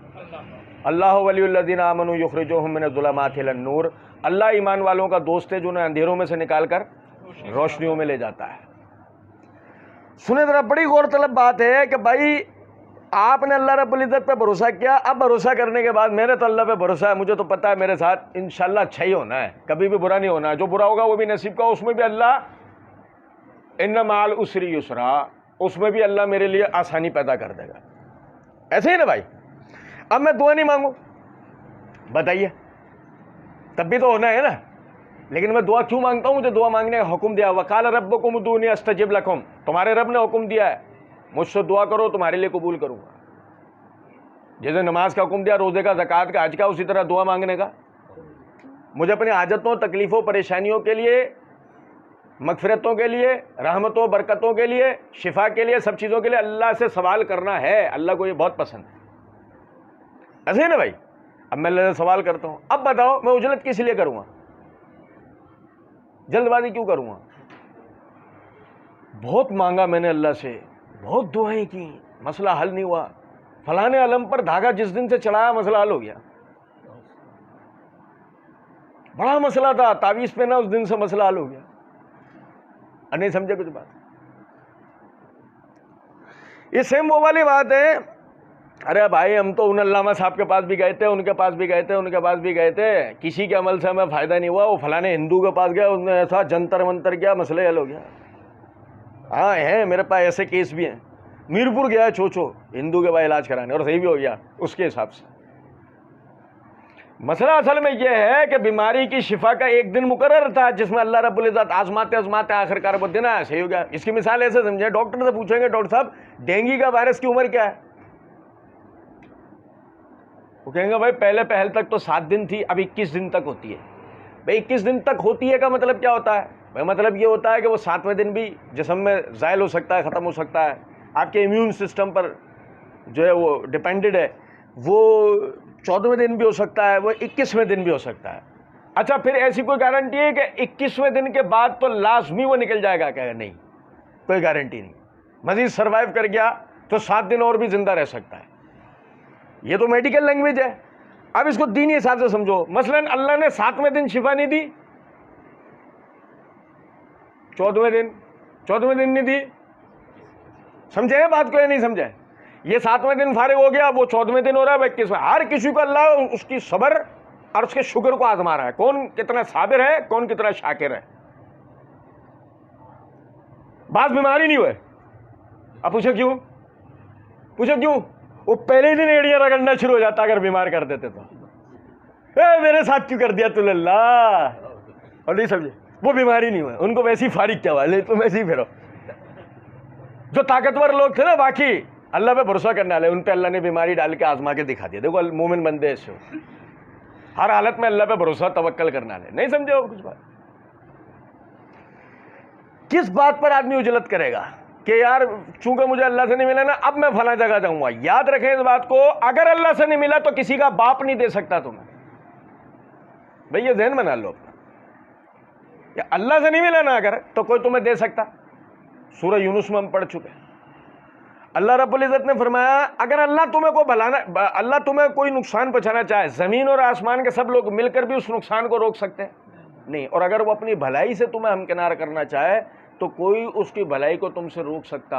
Speaker 2: اللہ ولی الذین آمنوا یخرجوہم من الظلمات الی النور. اللہ ایمان والوں کا دوست ہے جو انہیں اندھیروں میں سے نکال کر روشنیوں میں لے جاتا ہے. سنیں ذرا, بڑی غور طلب بات ہے کہ بھائی آپ نے اللہ رب العزت پہ بھروسہ کیا. اب بھروسہ کرنے کے بعد میں نے تو اللہ پہ بھروسہ ہے, مجھے تو پتا ہے میرے ساتھ انشاءاللہ اچھا ہی ہونا ہے, کبھی بھی برا نہیں ہونا. جو برا ہوگا وہ بھی نصیب کا, اس میں بھی اللہ ان مع العسر یسرا, اس میں بھی اللہ میرے لیے آسانی پیدا کر دے گا. ایسے ہی نا بھائی. اب میں دعا نہیں مانگوں, بتائیے, تب بھی تو ہونا ہے نا. لیکن میں دعا کیوں مانگتا ہوں؟ مجھے دعا مانگنے کا حکم دیا, وقال ربکم ادعونی استجب لکم. تمہارے رب نے حکم دیا ہے مجھ سے دعا کرو, تمہارے لیے قبول کروں گا. جیسے نماز کا حکم دیا, روزے کا, زکوٰۃ کا, حج کا, اسی طرح دعا مانگنے کا. مجھے اپنی حاجتوں, تکلیفوں, پریشانیوں کے لیے, مغفرتوں کے لیے, رحمتوں, برکتوں کے لیے, شفا کے لیے, سب چیزوں کے لیے اللہ سے سوال کرنا ہے. اللہ کو یہ بہت پسند ہے. ایسے ہی نا بھائی. اب میں اللہ سے سوال کرتا ہوں, اب بتاؤ میں اجلت کس لیے کروں گا, جلد بازی کیوں کروں گا؟ بہت مانگا میں نے اللہ سے, بہت دعائیں کی, مسئلہ حل نہیں ہوا. فلانے علم پر دھاگا جس دن سے چڑھایا مسئلہ حل ہو گیا. بڑا مسئلہ تھا, تعویذ پہنا, اس دن سے مسئلہ حل ہو گیا. نہیں سمجھے کچھ بات؟ یہ سیم وہ والی بات ہے. ارے بھائی ہم تو ان علامہ صاحب کے پاس بھی گئے تھے, ان کے پاس بھی گئے تھے, ان کے پاس بھی گئے تھے, کسی کے عمل سے ہمیں فائدہ نہیں ہوا. وہ فلانے ہندو کے پاس گیا, اس نے ایسا جنتر منتر کیا, مسئلہ حل ہو گیا. ہاں ہیں میرے پاس ایسے کیس بھی ہیں. میرپور گیا چھوچو ہندو کے پاس علاج کرانے, اور صحیح بھی ہو گیا اس کے حساب سے. مسئلہ اصل میں یہ ہے کہ بیماری کی شفا کا ایک دن مقرر تھا جس میں اللہ رب العزت آزماتے آخرکار وہ دن آیا, صحیح ہو گیا. اس کی مثال ایسے سمجھیں, ڈاکٹر سے پوچھیں گے ڈاکٹر صاحب ڈینگی کا وائرس کی عمر کیا ہے؟ وہ کہیں گے بھائی پہلے پہل تک تو 7 دن تھی, اب 21 دن تک ہوتی ہے. بھائی 21 دن تک ہوتی ہے کا مطلب کیا ہوتا ہے؟ بھائی مطلب یہ ہوتا ہے کہ وہ 7ویں دن بھی جسم میں زائل ہو سکتا ہے, ختم ہو سکتا ہے, آپ کے امیون سسٹم پر جو ہے وہ ڈپینڈڈ ہے، وہ 14ویں دن بھی ہو سکتا ہے، وہ 21ویں دن بھی ہو سکتا ہے. اچھا پھر ایسی کوئی گارنٹی ہے کہ 21ویں دن کے بعد تو لازمی وہ نکل جائے گا؟ کہ نہیں، کوئی گارنٹی نہیں. مزید سروائیو کر گیا تو 7 دن اور بھی زندہ رہ سکتا ہے. یہ تو میڈیکل لینگویج ہے. اب اس کو دینی حساب سے سمجھو. مثلا اللہ نے 7ویں دن شفا نہیں دی، 14ویں دن نہیں دی. سمجھے بات کو یا نہیں سمجھے؟ یہ 7ویں دن فارغ ہو گیا، وہ 14ویں دن ہو رہا ہے، 21ویں. ہر کسی کو اللہ اس کی صبر اور اس کے شکر کو آزما رہا ہے. کون کتنا صابر ہے، کون کتنا شاکر ہے. بعض بیماری نہیں ہوئے. اب پوچھو کیوں؟ وہ پہلے ہی دن ایڑیاں رگڑنا شروع ہو جاتا اگر بیمار کر دیتے تو. میرے ساتھ کیوں کر دیا تو اللہ؟ اور نہیں سمجھے، وہ بیماری نہیں ہوئے، ان کو ویسی فارغ کیا ہوا، لے تم ایسے ہی پھرو. جو طاقتور لوگ تھے نا باقی اللہ پہ بھروسہ کرنے والے، ان پہ اللہ نے بیماری ڈال کے آزما کے دکھا دیا. دیکھو مومن بندے ایسے ہو، ہر حالت میں اللہ پہ بھروسہ توکل کرنے والے. نہیں سمجھے ہو کچھ بات؟ کس بات پر آدمی اجلت کرے گا کہ یار چونکہ مجھے اللہ سے نہیں ملا نا اب میں فلاں جگہ جاؤں گا. یاد رکھیں اس بات کو، اگر اللہ سے نہیں ملا تو کسی کا باپ نہیں دے سکتا تمہیں. بھئی یہ ذہن بنا لو اپنا کہ اللہ سے نہیں ملا نا اگر تو کوئی تمہیں دے سکتا. سورہ یونس میں ہم پڑھ چکے ہیں. اللہ رب العزت نے فرمایا اگر اللہ تمہیں کوئی نقصان پہنچانا چاہے، زمین اور آسمان کے سب لوگ مل کر بھی اس نقصان کو روک سکتے ہیں نہیں. اور اگر وہ اپنی بھلائی سے تمہیں ہمکنار کرنا چاہے تو کوئی اس کی بھلائی کو تم سے روک سکتا؟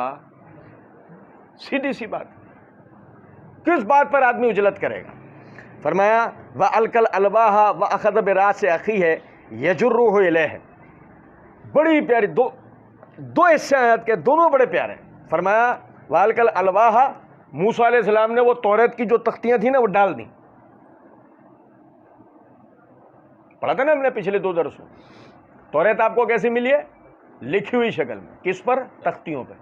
Speaker 2: سیدھی سی بات. کس بات پر آدمی اجلت کرے گا؟ فرمایا وَأَلْقَى الْأَلْوَاحَ وَأَخَذَ بِرَأْسِ أَخِيهِ يَجُرُّهُ إِلَيْهِ. بڑی پیاری دو حصے آیت کے، دونوں بڑے پیارے. فرمایا وَأَلْقَى الْأَلْوَاحَ، موسیٰ علیہ السلام نے وہ توریت کی جو تختیاں تھیں نا وہ ڈال دیں. پڑھا تھا نا ہم نے پچھلے 2 درسوں. توریت آپ کو کیسے ملی ہے؟ لکھی ہوئی شکل میں. کس پر؟ تختیوں پہ.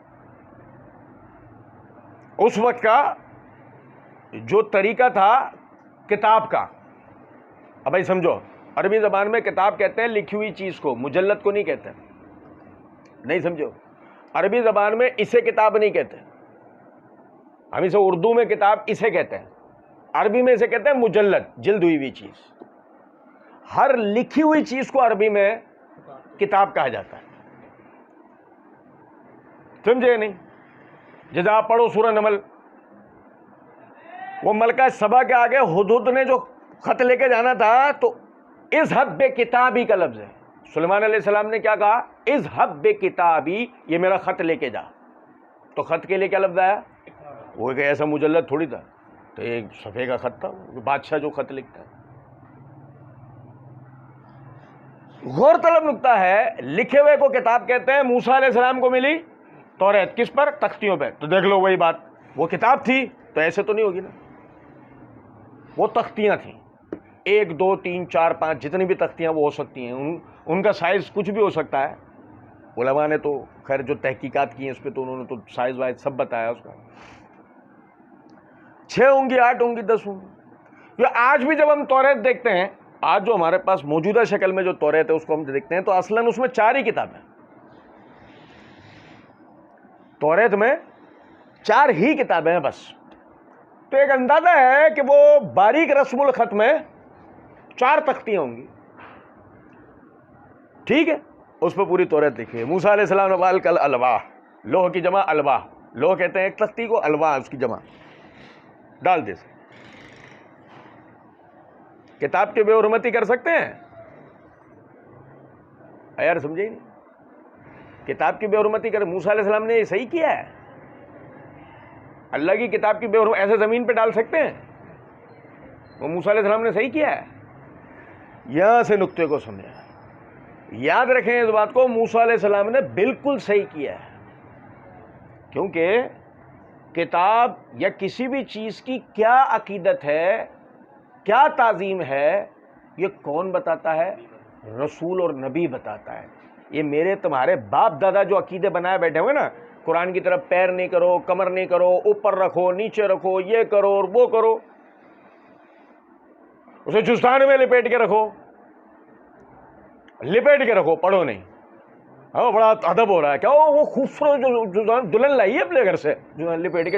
Speaker 2: اس وقت کا جو طریقہ تھا کتاب کا، اب بھائی سمجھو، عربی زبان میں کتاب کہتے ہیں لکھی ہوئی چیز کو، مجلد کو نہیں کہتے. نہیں سمجھو، عربی زبان میں اسے کتاب نہیں کہتے. ہم اسے اردو میں کتاب اسے کہتے ہیں، عربی میں اسے کہتے ہیں مجلد، جلد ہوئی ہوئی چیز. ہر لکھی ہوئی چیز کو عربی میں کتاب کہا جاتا ہے. سمجھے نہیں؟ جیسے آپ پڑھو سورہ نمل، وہ ملکہ سبا کے آگے ہدہد نے جو خط لے کے جانا تھا تو اذهب بکتابی کا لفظ ہے. سلیمان علیہ السلام نے کیا کہا؟ اذهب بکتابی، یہ میرا خط لے کے جا. تو خط کے لیے کیا لفظ آیا؟ وہ کہ ایسا مجلد تھوڑی تھا، تو ایک صفحے کا خط تھا، بادشاہ جو خط لکھتا ہے. غور طلب نکتہ ہے، لکھے ہوئے کو کتاب کہتے ہیں. موسیٰ علیہ السلام کو ملی توریت کس پر؟ تختیوں پہ. تو دیکھ لو وہی بات، وہ کتاب تھی تو ایسے تو نہیں ہوگی نا، وہ تختیاں تھیں. 1 2 3 4 5 جتنی بھی تختیاں وہ ہو سکتی ہیں، ان کا سائز کچھ بھی ہو سکتا ہے. علماء نے تو خیر جو تحقیقات کی ہیں اس پہ تو انہوں نے تو سائز وائز سب بتایا اس کا. 6 ہوں گی، 8 ہوں گی، 10 ہوں گی. یہ آج بھی جب ہم توریت دیکھتے ہیں، آج جو ہمارے پاس موجودہ شکل میں جو توریت ہے اس کو ہم دیکھتے ہیں تو اصلاً اس میں 4 ہی کتابیں. توریت میں 4 ہی کتابیں ہیں بس. تو ایک اندازہ ہے کہ وہ باریک رسم الخط میں 4 تختیاں ہوں گی. ٹھیک ہے، اس پہ پوری توریت لکھی ہے. موسیٰ علیہ السلام نے وَأَلْقَى الْأَلْوَاحَ، لوح کی جمع الواح، لوح کہتے ہیں ایک تختی کو، الواح اس کی جمع، ڈال دے. کتاب کی بے حرمتی کر سکتے ہیں؟ یار سمجھے ہی نہیں. کتاب کی بے حرمتی کر، موسیٰ علیہ السلام نے یہ صحیح کیا ہے؟ اللہ کی کتاب کی بے حرمتی ایسے زمین پہ ڈال سکتے ہیں؟ وہ موسیٰ علیہ السلام نے صحیح کیا ہے؟ یہاں سے نقطے کو سمجھیں، یاد رکھیں اس بات کو. موسیٰ علیہ السلام نے بالکل صحیح کیا ہے، کیونکہ کتاب یا کسی بھی چیز کی کیا عقیدت ہے، کیا تعظیم ہے، یہ کون بتاتا ہے؟ رسول اور نبی بتاتا ہے. یہ میرے تمہارے باپ دادا جو عقیدے بنائے بیٹھے ہوئے نا، قرآن کی طرف پیر نہیں کرو، کمر نہیں کرو، اوپر رکھو، نیچے رکھو، یہ کرو اور وہ کرو، اسے جستان میں لپیٹ کے رکھو، لپیٹ کے رکھو، پڑھو نہیں. ہاں بڑا ادب ہو رہا ہے کیا؟ وہ خوبصورت جو دلہن لائی ہے اپنے گھر سے، جو لپیٹ کے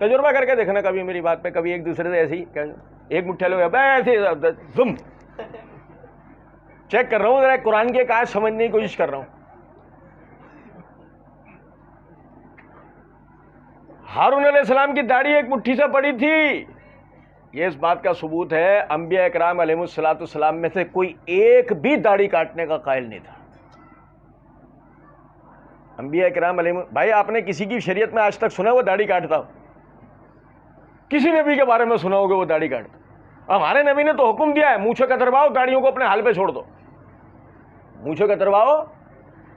Speaker 2: تجربہ کر کے دیکھنا کبھی میری بات پہ, کبھی ایک دوسرے سے ایسی ایک مٹھے لوگ ایسے تم چیک کر رہا ہوں ذرا قرآن کی ایک آیت سمجھنے کی کوشش کر رہا ہوں. ہارون علیہ السلام کی داڑھی ایک مٹھی سے پڑی تھی. یہ اس بات کا ثبوت ہے انبیاء اکرام علیہ الصلوۃ والسلام میں سے کوئی ایک بھی داڑھی کاٹنے کا قائل نہیں تھا. انبیاء اکرام علیہ, بھائی آپ نے کسی کی شریعت میں آج تک سنا وہ داڑھی کاٹتا ہو؟ کسی نبی کے بارے میں سنا ہوگا وہ داڑھی کاٹتا؟ ہمارے نبی نے تو حکم دیا ہے مونچھیں کترواؤ, داڑھیوں کو اپنے حال پہ چھوڑ دو. مونچھیں کترواؤ,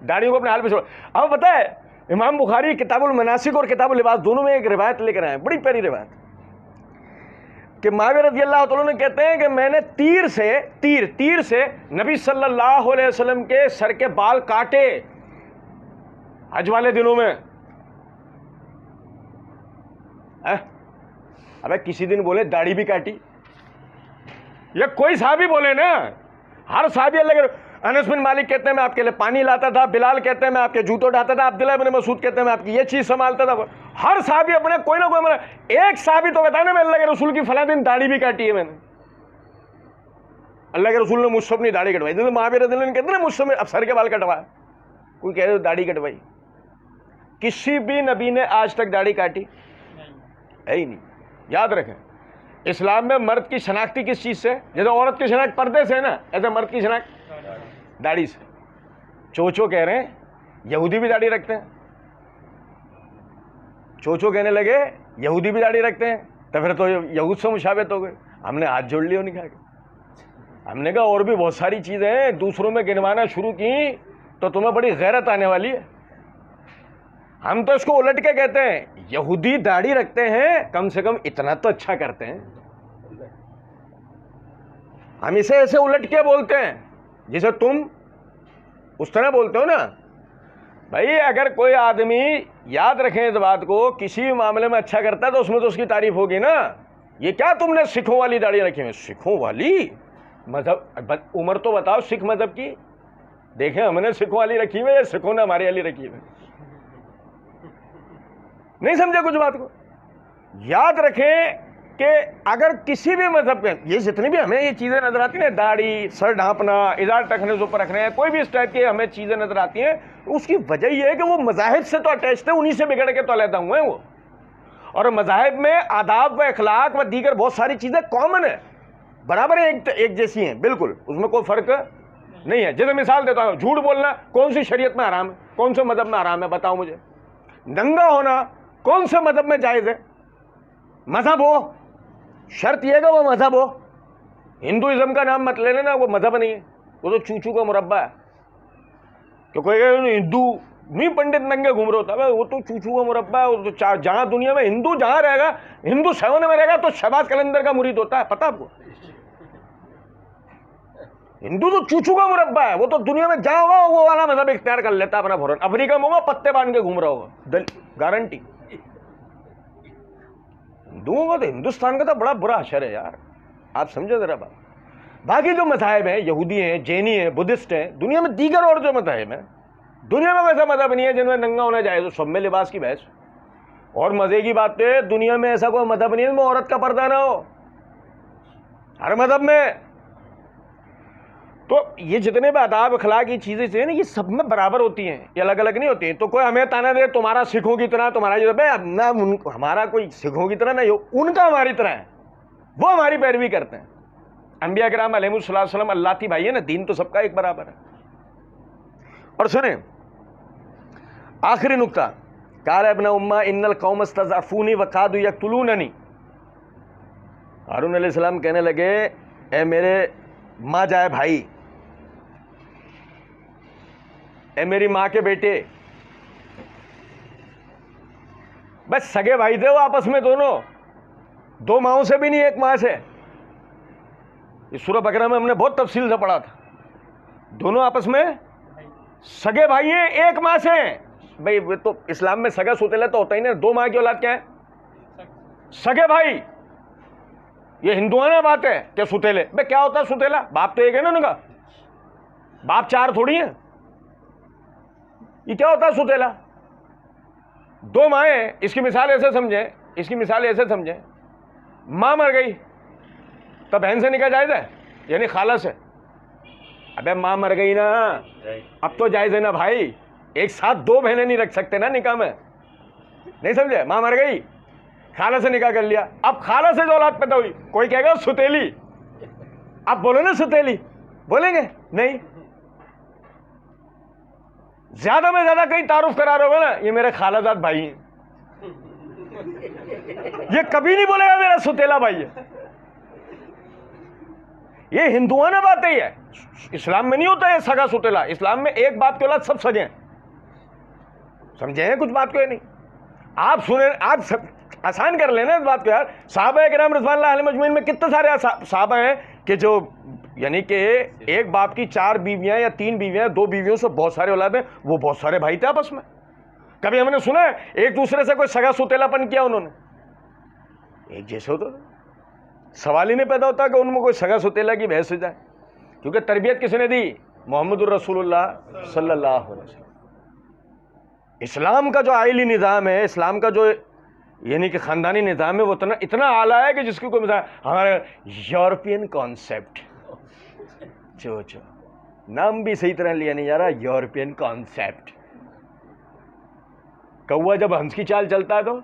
Speaker 2: داڑھیوں کو اپنے حال پہ چھوڑو. اب پتہ ہے امام بخاری کتاب المناسک اور کتاب اللباس دونوں میں ایک روایت لے کر آئے ہیں, بڑی پیاری روایت, کہ معاویہ رضی اللہ تعالیٰ نے کہتے ہیں کہ میں نے تیر سے نبی صلی اللہ علیہ وسلم کے سر کے بال کاٹے حج والے دنوں میں. ابے کسی دن بولے داڑھی بھی کاٹی, یا کوئی صحابی بولے نا, ہر صحابی اللہ کے. انس بن مالک کہتے ہیں میں آپ کے لیے پانی لاتا تھا, بلال کہتے ہیں میں آپ کے جوتے اٹھاتا تھا, عبداللہ بن مسعود کہتے ہیں میں آپ کی یہ چیز سنبھالتا تھا. ہر صحابی اپنے کوئی نہ کوئی, ایک صحابی تو بتانا میں اللہ کے رسول کی فلاں دن داڑھی بھی کاٹی ہے میں نے, اللہ کے رسول نے مجھ سے اپنی داڑھی کٹوائی. جیسے معاویہ رضی اللہ عنہ کہتے ہیں مجھ سے اب سر کے بال کٹوایا, کوئی کہہ دے داڑھی کٹوائی. کسی بھی نبی نے آج تک داڑھی کاٹی ہے ہی نہیں. یاد رکھیں اسلام میں مرد کی شناختی کس چیز سے, جیسے عورت کی شناخت پردے سے ہے نا, ایسے مرد کی شناخت داڑھی سے. چوچو کہہ رہے ہیں یہودی بھی داڑھی رکھتے ہیں, چوچو کہنے لگے یہودی بھی داڑھی رکھتے ہیں, تو پھر تو یہود سے مشابہت ہو گئے. ہم نے ہاتھ جوڑ لیا نہیں کہا کہ ہم نے کہا اور بھی بہت ساری چیزیں ہیں, دوسروں میں گنوانا شروع کی تو تمہیں بڑی غیرت آنے والی ہے. ہم تو اس کو الٹ کے کہتے ہیں یہودی داڑھی رکھتے ہیں, کم سے کم اتنا تو اچھا کرتے ہیں. ہم اسے ایسے الٹ کے بولتے ہیں جسے تم اس طرح بولتے ہو نا. بھائی اگر کوئی آدمی, یاد رکھیں اس بات کو, کسی بھی معاملے میں اچھا کرتا ہے تو اس میں تو اس کی تعریف ہوگی نا. یہ کیا تم نے سکھوں والی داڑھی رکھی ہے؟ سکھوں والی مذہب, عمر تو بتاؤ سکھ مذہب کی. دیکھیں ہم نے سکھوں والی رکھی ہوئی ہے, سکھوں نے ہماری والی رکھی ہوئی. نہیں سمجھے کچھ بات کو. یاد رکھیں کہ اگر کسی بھی مذہب کے, یہ جتنی بھی ہمیں یہ چیزیں نظر آتی ہیں, داڑھی, سر ڈھانپنا, ازار ٹکنے سے اوپر رکھنا ہے, کوئی بھی اس ٹائپ کی ہمیں چیزیں نظر آتی ہیں, اس کی وجہ یہ ہے کہ وہ مذاہب سے تو اٹیچ تھے, انہی سے بگڑ کے تو علیحدہ ہوئے ہیں وہ. اور مذاہب میں آداب و اخلاق و دیگر بہت ساری چیزیں کامن ہیں, برابر ایک جیسی ہیں بالکل, اس میں کوئی فرق نہیں ہے. جیسے مثال دیتا ہوں, جھوٹ بولنا کون سی شریعت میں حرام ہے, کون سے مذہب میں حرام ہے بتاؤ مجھے. ننگا ہونا کون سے مذہب میں جائز ہے؟ مذہب ہو, شرط یہ ہے کہ وہ مذہب ہو. ہندوازم کا نام مت لے لینا, وہ مذہب نہیں ہے, وہ تو چوچو کا مربع ہے. کہ کوئی ہندو نہیں, پنڈت ننگے گھوم رہا ہوتا ہے, وہ تو چوچو کا مربع ہے. وہ تو جہاں دنیا میں ہندو جہاں رہے گا, ہندو 7 میں رہے گا تو شہباز کلندر کا مرید ہوتا ہے, پتہ آپ کو. ہندو تو چوچو کا مربع ہے, وہ تو دنیا میں جہاں ہوگا وہ والا مذہب اختیار کر لیتا ہے اپنا فوراً. افریقہ میں ہوگا پتے باندھ کے گھوم رہا ہوگا, گارنٹی. ہندوؤں کا تو ہندوستان کا تو بڑا برا اثر ہے یار, آپ سمجھو ذرا بات. باقی جو مذاہب ہیں, یہودی ہیں, جینی ہیں, بدھسٹ ہیں, دنیا میں دیگر اور جو مذاہب ہیں, دنیا میں ویسا مذہب نہیں ہے جن میں ننگا ہونا جائے. تو سب میں لباس کی بحث. اور مزے کی بات ہے, دنیا میں ایسا کوئی مذہب نہیں ہے جن میں عورت کا پردہ نہ ہو, ہر مذہب میں. تو یہ جتنے بھی آداب اخلاق کی چیزیں ہیں نا, یہ سب میں برابر ہوتی ہیں, یہ الگ الگ نہیں ہوتی ہیں. تو کوئی ہمیں تانا دے تمہارا سکھوں کی طرح, تمہارا یہ نہ, ہمارا کوئی سکھوں کی طرح نہ, ان کا ہماری طرح ہے, وہ ہماری پیروی کرتے ہیں. انبیاء کرام علیہ السلام اللہ تی بھائی ہے نا, دین تو سب کا ایک برابر ہے. اور سنیں آخری نقطہ, قال ابن امہ ان القوم استضعفونی وکادوا یقتلوننی. ہارون علیہ السلام کہنے لگے اے میرے ماں جائے بھائی, اے میری ماں کے بیٹے, بس سگے بھائی تھے وہ آپس میں دونوں, 2 ماؤں سے بھی نہیں, ایک ماں سے. اس سورہ بقرہ میں ہم نے بہت تفصیل سے پڑھا تھا, دونوں آپس میں سگے بھائی ہیں, ایک ماں سے. بھائی تو اسلام میں سگا سوتیلا تو ہوتا ہی نہیں, 2 ماں کی اولاد کیا ہے؟ سگے بھائی. یہ ہندوانہ بات ہے کہ سوتیلے, بھائی کیا ہوتا ہے سوتیلا؟ باپ تو ایک ہے نا ان کا, باپ 4 تھوڑی ہیں. یہ کیا ہوتا ہے سوتیلا؟ 2 مائیں. اس کی مثال ایسے سمجھیں اس کی مثال ایسے سمجھیں، ماں مر گئی تو بہن سے نکاح جائز ہے، یعنی خالہ سے. ابے ماں مر گئی نا، اب تو جائز ہے نا بھائی، ایک ساتھ دو بہنیں نہیں رکھ سکتے نا نکاح میں. نہیں سمجھے؟ ماں مر گئی، خالہ سے نکاح کر لیا، اب خالہ سے جو اولاد پیدا ہوئی، کوئی کہے گا ستیلی. اب بولو نا ستیلی، بولیں گے؟ نہیں. زیادہ میں زیادہ کہیں تعارف کرا رہے ہوگا نا، یہ میرے خالہ زاد بھائی ہیں. یہ کبھی نہیں بولے گا میرا ستیلا بھائی ہے. یہ ہندوانہ بات ہی ہے، اسلام میں نہیں ہوتا ہے سگا ستیلا. اسلام میں ایک باپ کے اولاد سب سگے ہیں. سمجھے ہیں کچھ بات کو؟ نہیں آپ سنیں، آپ آسان کر لینا اس بات کو یار. صحابہ کرام رضوان اللہ علیہم اجمعین میں کتنے سارے صحابہ ہیں کہ جو یعنی کہ ایک باپ کی 4 بیویاں یا 3 بیویاں، 2 بیویوں سے بہت سارے اولاد ہیں، وہ بہت سارے بھائی تھے آپس میں. کبھی ہم نے سنا ہے ایک دوسرے سے کوئی سگا ستیلا پن کیا انہوں نے؟ ایک جیسے ہوتا تھا. سوال ہی نہیں پیدا ہوتا کہ ان میں کوئی سگا ستیلا کی بحث ہو جائے، کیونکہ تربیت کس نے دی؟ محمد الرسول اللہ صلی اللہ علیہ وسلم. اسلام کا جو آئلی نظام ہے، اسلام کا جو یعنی کہ خاندانی نظام ہے، وہ اتنا اعلیٰ ہے کہ جس کی کوئی مثال. ہمارے یورپین کانسیپٹ، چو نام بھی صحیح طرح لیا نہیں جا رہا، یورپین کانسیپٹ. کوا جب ہنس کی چال چلتا ہے تو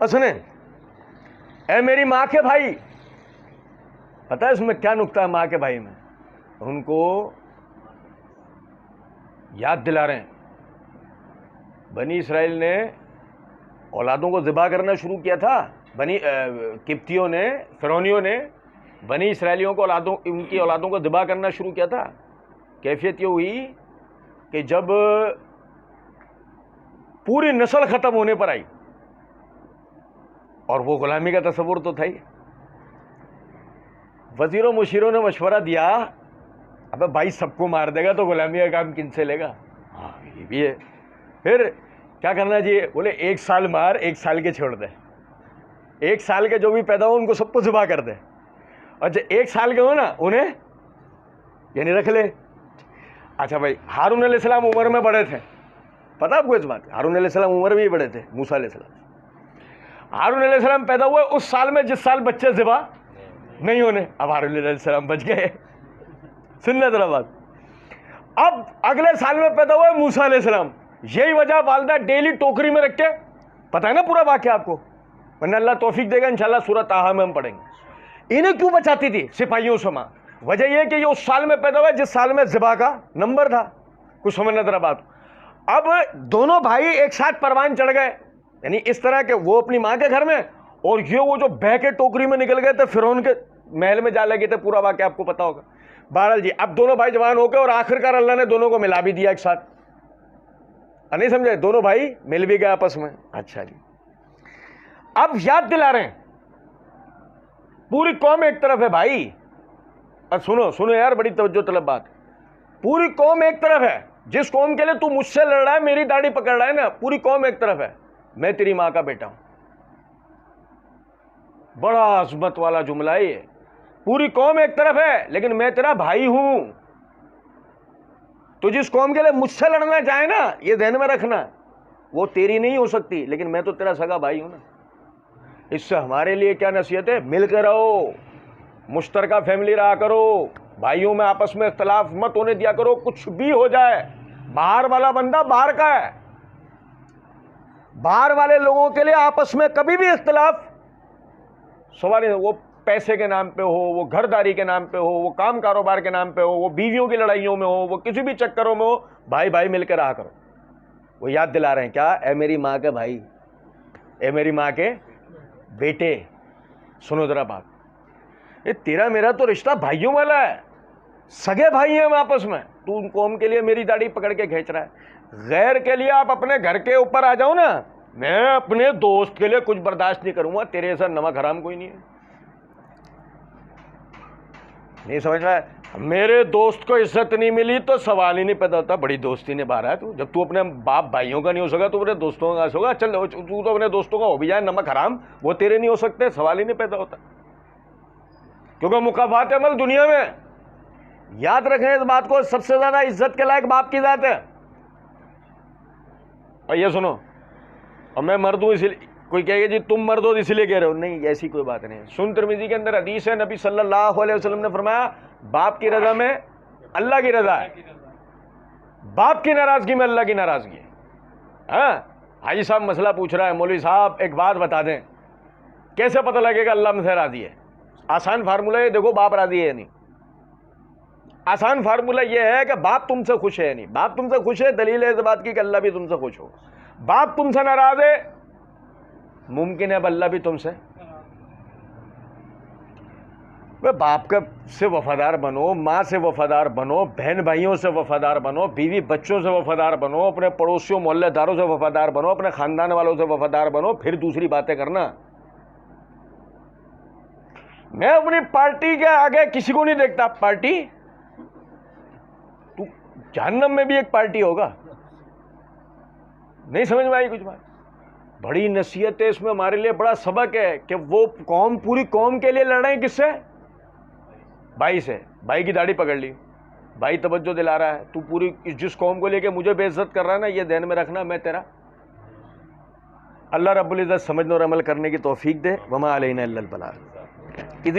Speaker 2: سنیں، اے میری ماں کے بھائی، پتہ ہے اس میں کیا نکتہ ہے ماں کے بھائی میں؟ ان کو یاد دلا رہے ہیں بنی اسرائیل نے اولادوں کو ذبح کرنا شروع کیا تھا. قبطیوں نے، فرعونیوں نے بنی اسرائیلیوں کو ان کی اولادوں کو ذبح کرنا شروع کیا تھا. کیفیت یہ ہوئی کہ جب پوری نسل ختم ہونے پر آئی، اور وہ غلامی کا تصور تو تھا ہی، وزیروں مشیروں نے مشورہ دیا ابے بھائی سب کو مار دے گا تو غلامی کا کام کن سے لے گا؟ ہاں یہ بھی ہے. پھر کیا کرنا چاہیے؟ بولے 1 سال مار، 1 سال کے چھوڑ دے. 1 سال کے جو بھی پیدا ہو ان کو سب کو ذبح کر دے، اور جب 1 سال کے ہو نا انہیں یعنی رکھ لے. اچھا بھائی، ہارون علیہ السلام عمر میں بڑے تھے، پتہ آپ کو اس بات؟ ہارون علیہ السلام عمر میں ہی بڑے تھے موسیٰ علیہ السلام. ہارون علیہ السلام پیدا ہوئے اس سال میں جس سال بچے ذبح نہیں ہونے. اب ہارون علیہ السلام بچ گئے. سن لے ذرا بات. اب اگلے سال میں پیدا ہوئے موسیٰ علیہ السلام. یہی وجہ والدہ ڈیلی ٹوکری میں رکھ کے، پتہ ہے نا پورا واقعہ آپ کو، ورنہ اللہ توفیق دے گا انشاءاللہ سورہ طٰہٰ میں ہم پڑھیں گے. انہیں کیوں بچاتی تھی سپاہیوں سے ماں؟ وجہ یہ کہ یہ اس سال میں پیدا ہوئے جس سال میں ذبح کا نمبر تھا. کچھ سمجھنا ذرا بات. اب دونوں بھائی ایک ساتھ پروان چڑھ گئے، یعنی اس طرح کہ وہ اپنی ماں کے گھر میں، اور یہ وہ جو بہ کے ٹوکری میں نکل گئے تھے فرعون کے محل میں جا لگے تھے. پورا واقعہ آپ کو پتا ہوگا. بہرحال جی، اب دونوں بھائی جوان ہو گئے اور آخرکار اللہ نے دونوں کو ملا بھی دیا ایک ساتھ. نہیں سمجھے؟ دونوں بھائی مل بھی گئے آپس میں. اچھا جی، اب یاد دلا رہے ہیں پوری قوم ایک طرف ہے بھائی. اور سنو یار، بڑی توجہ طلب بات. پوری قوم ایک طرف ہے. جس قوم کے لیے تو مجھ سے لڑ رہا ہے، میری داڑھی پکڑ رہا ہے نا، پوری قوم ایک طرف ہے. میں تیری ماں کا بیٹا ہوں. بڑا عظمت والا جملہ ہے یہ. پوری قوم ایک طرف ہے لیکن میں تیرا بھائی ہوں. تو جس قوم کے لیے مجھ سے لڑنا چاہے نا، یہ ذہن میں رکھنا، وہ تیری نہیں ہو سکتی، لیکن میں تو تیرا سگا بھائی ہوں نا. اس سے ہمارے لیے کیا نصیحت ہے؟ مل کر رہو، مشترکہ فیملی رہا کرو، بھائیوں میں آپس میں اختلاف مت ہونے دیا کرو. کچھ بھی ہو جائے، باہر والا بندہ باہر کا ہے. باہر والے لوگوں کے لیے آپس میں کبھی بھی اختلاف سوال نہیں. وہ پیسے کے نام پہ ہو، وہ گھرداری کے نام پہ ہو، وہ کام کاروبار کے نام پہ ہو، وہ بیویوں کی لڑائیوں میں ہو، وہ کسی بھی چکروں میں ہو، بھائی بھائی مل کر رہا کرو. وہ یاد دلا رہے ہیں کیا؟ اے میری ماں کے بھائی، اے میری ماں کے بیٹے، سنو ذرا بات. یہ تیرا میرا تو رشتہ بھائیوں والا ہے، سگے بھائی ہیں ہم آپس میں. تو ان قوم کے لیے میری داڑھی پکڑ کے کھینچ رہا ہے. غیر کے لیے آپ اپنے گھر کے اوپر آ جاؤ نا، میں اپنے دوست کے لیے کچھ برداشت نہیں کروں گا. تیرے ایسا نمک حرام کوئی نہیں ہے. نہیں سمجھ رہا ہے؟ میرے دوست کو عزت نہیں ملی تو سوال ہی نہیں پیدا ہوتا. بڑی دوستی نبھا رہا ہے تو. جب تو اپنے باپ بھائیوں کا نہیں ہو سکا تو اپنے دوستوں کا ہوگا. چل تو اپنے دوستوں کا ہو بھی جائے نمک حرام، وہ تیرے نہیں ہو سکتے، سوال ہی نہیں پیدا ہوتا. کیونکہ مکافات عمل دنیا میں، یاد رکھیں اس بات کو، سب سے زیادہ عزت کے لائق باپ کی ذات ہے. اور یہ سنو، اور میں مرد ہوں اسی لیے، کوئی کہے گا جی تم مرد ہو اسی لیے کہہ رہے ہو، نہیں ایسی کوئی بات نہیں ہے۔ سن ترمذی کے اندر حدیث ہے، نبی صلی اللہ علیہ وسلم نے فرمایا باپ کی رضا میں اللہ کی رضا ہے، باپ کی ناراضگی میں اللہ کی ناراضگی ہے۔ ہاں حاجی صاحب مسئلہ پوچھ رہا ہے، مولوی صاحب ایک بات بتا دیں، کیسے پتہ لگے گا اللہ مجھ سے راضی ہے؟ آسان فارمولہ یہ دیکھو، باپ راضی ہے یا نہیں۔ آسان فارمولہ یہ ہے کہ باپ تم سے خوش ہے یا نہیں۔ باپ تم سے خوش ہے، دلیل ہے اس بات کی کہ اللہ بھی تم سے خوش ہو۔ باپ تم سے ناراض ہے، ممکن ہے اب اللہ بھی تم سے۔ باپ کا سے وفادار بنو، ماں سے وفادار بنو، بہن بھائیوں سے وفادار بنو، بیوی بچوں سے وفادار بنو، اپنے پڑوسیوں محلہ داروں سے وفادار بنو، اپنے خاندان والوں سے وفادار بنو، پھر دوسری باتیں کرنا۔ میں اپنی پارٹی کے آگے کسی کو نہیں دیکھتا۔ پارٹی تو جہنم میں بھی ایک پارٹی ہوگا، نہیں سمجھ میں آئی کچھ بات؟ بڑی نصیحت ہے اس میں، ہمارے لیے بڑا سبق ہے کہ وہ قوم پوری قوم کے لیے لڑ رہے ہیں، کس سے؟ بھائی سے۔ بھائی کی داڑھی پکڑ لی، بھائی توجہ دلا رہا ہے، تو پوری جس قوم کو لے کے مجھے بے عزت کر رہا ہے نا، یہ ذہن میں رکھنا میں تیرا۔ اللہ رب العزت سمجھنے اور عمل کرنے کی توفیق دے۔ وما علینا الا البلاغ۔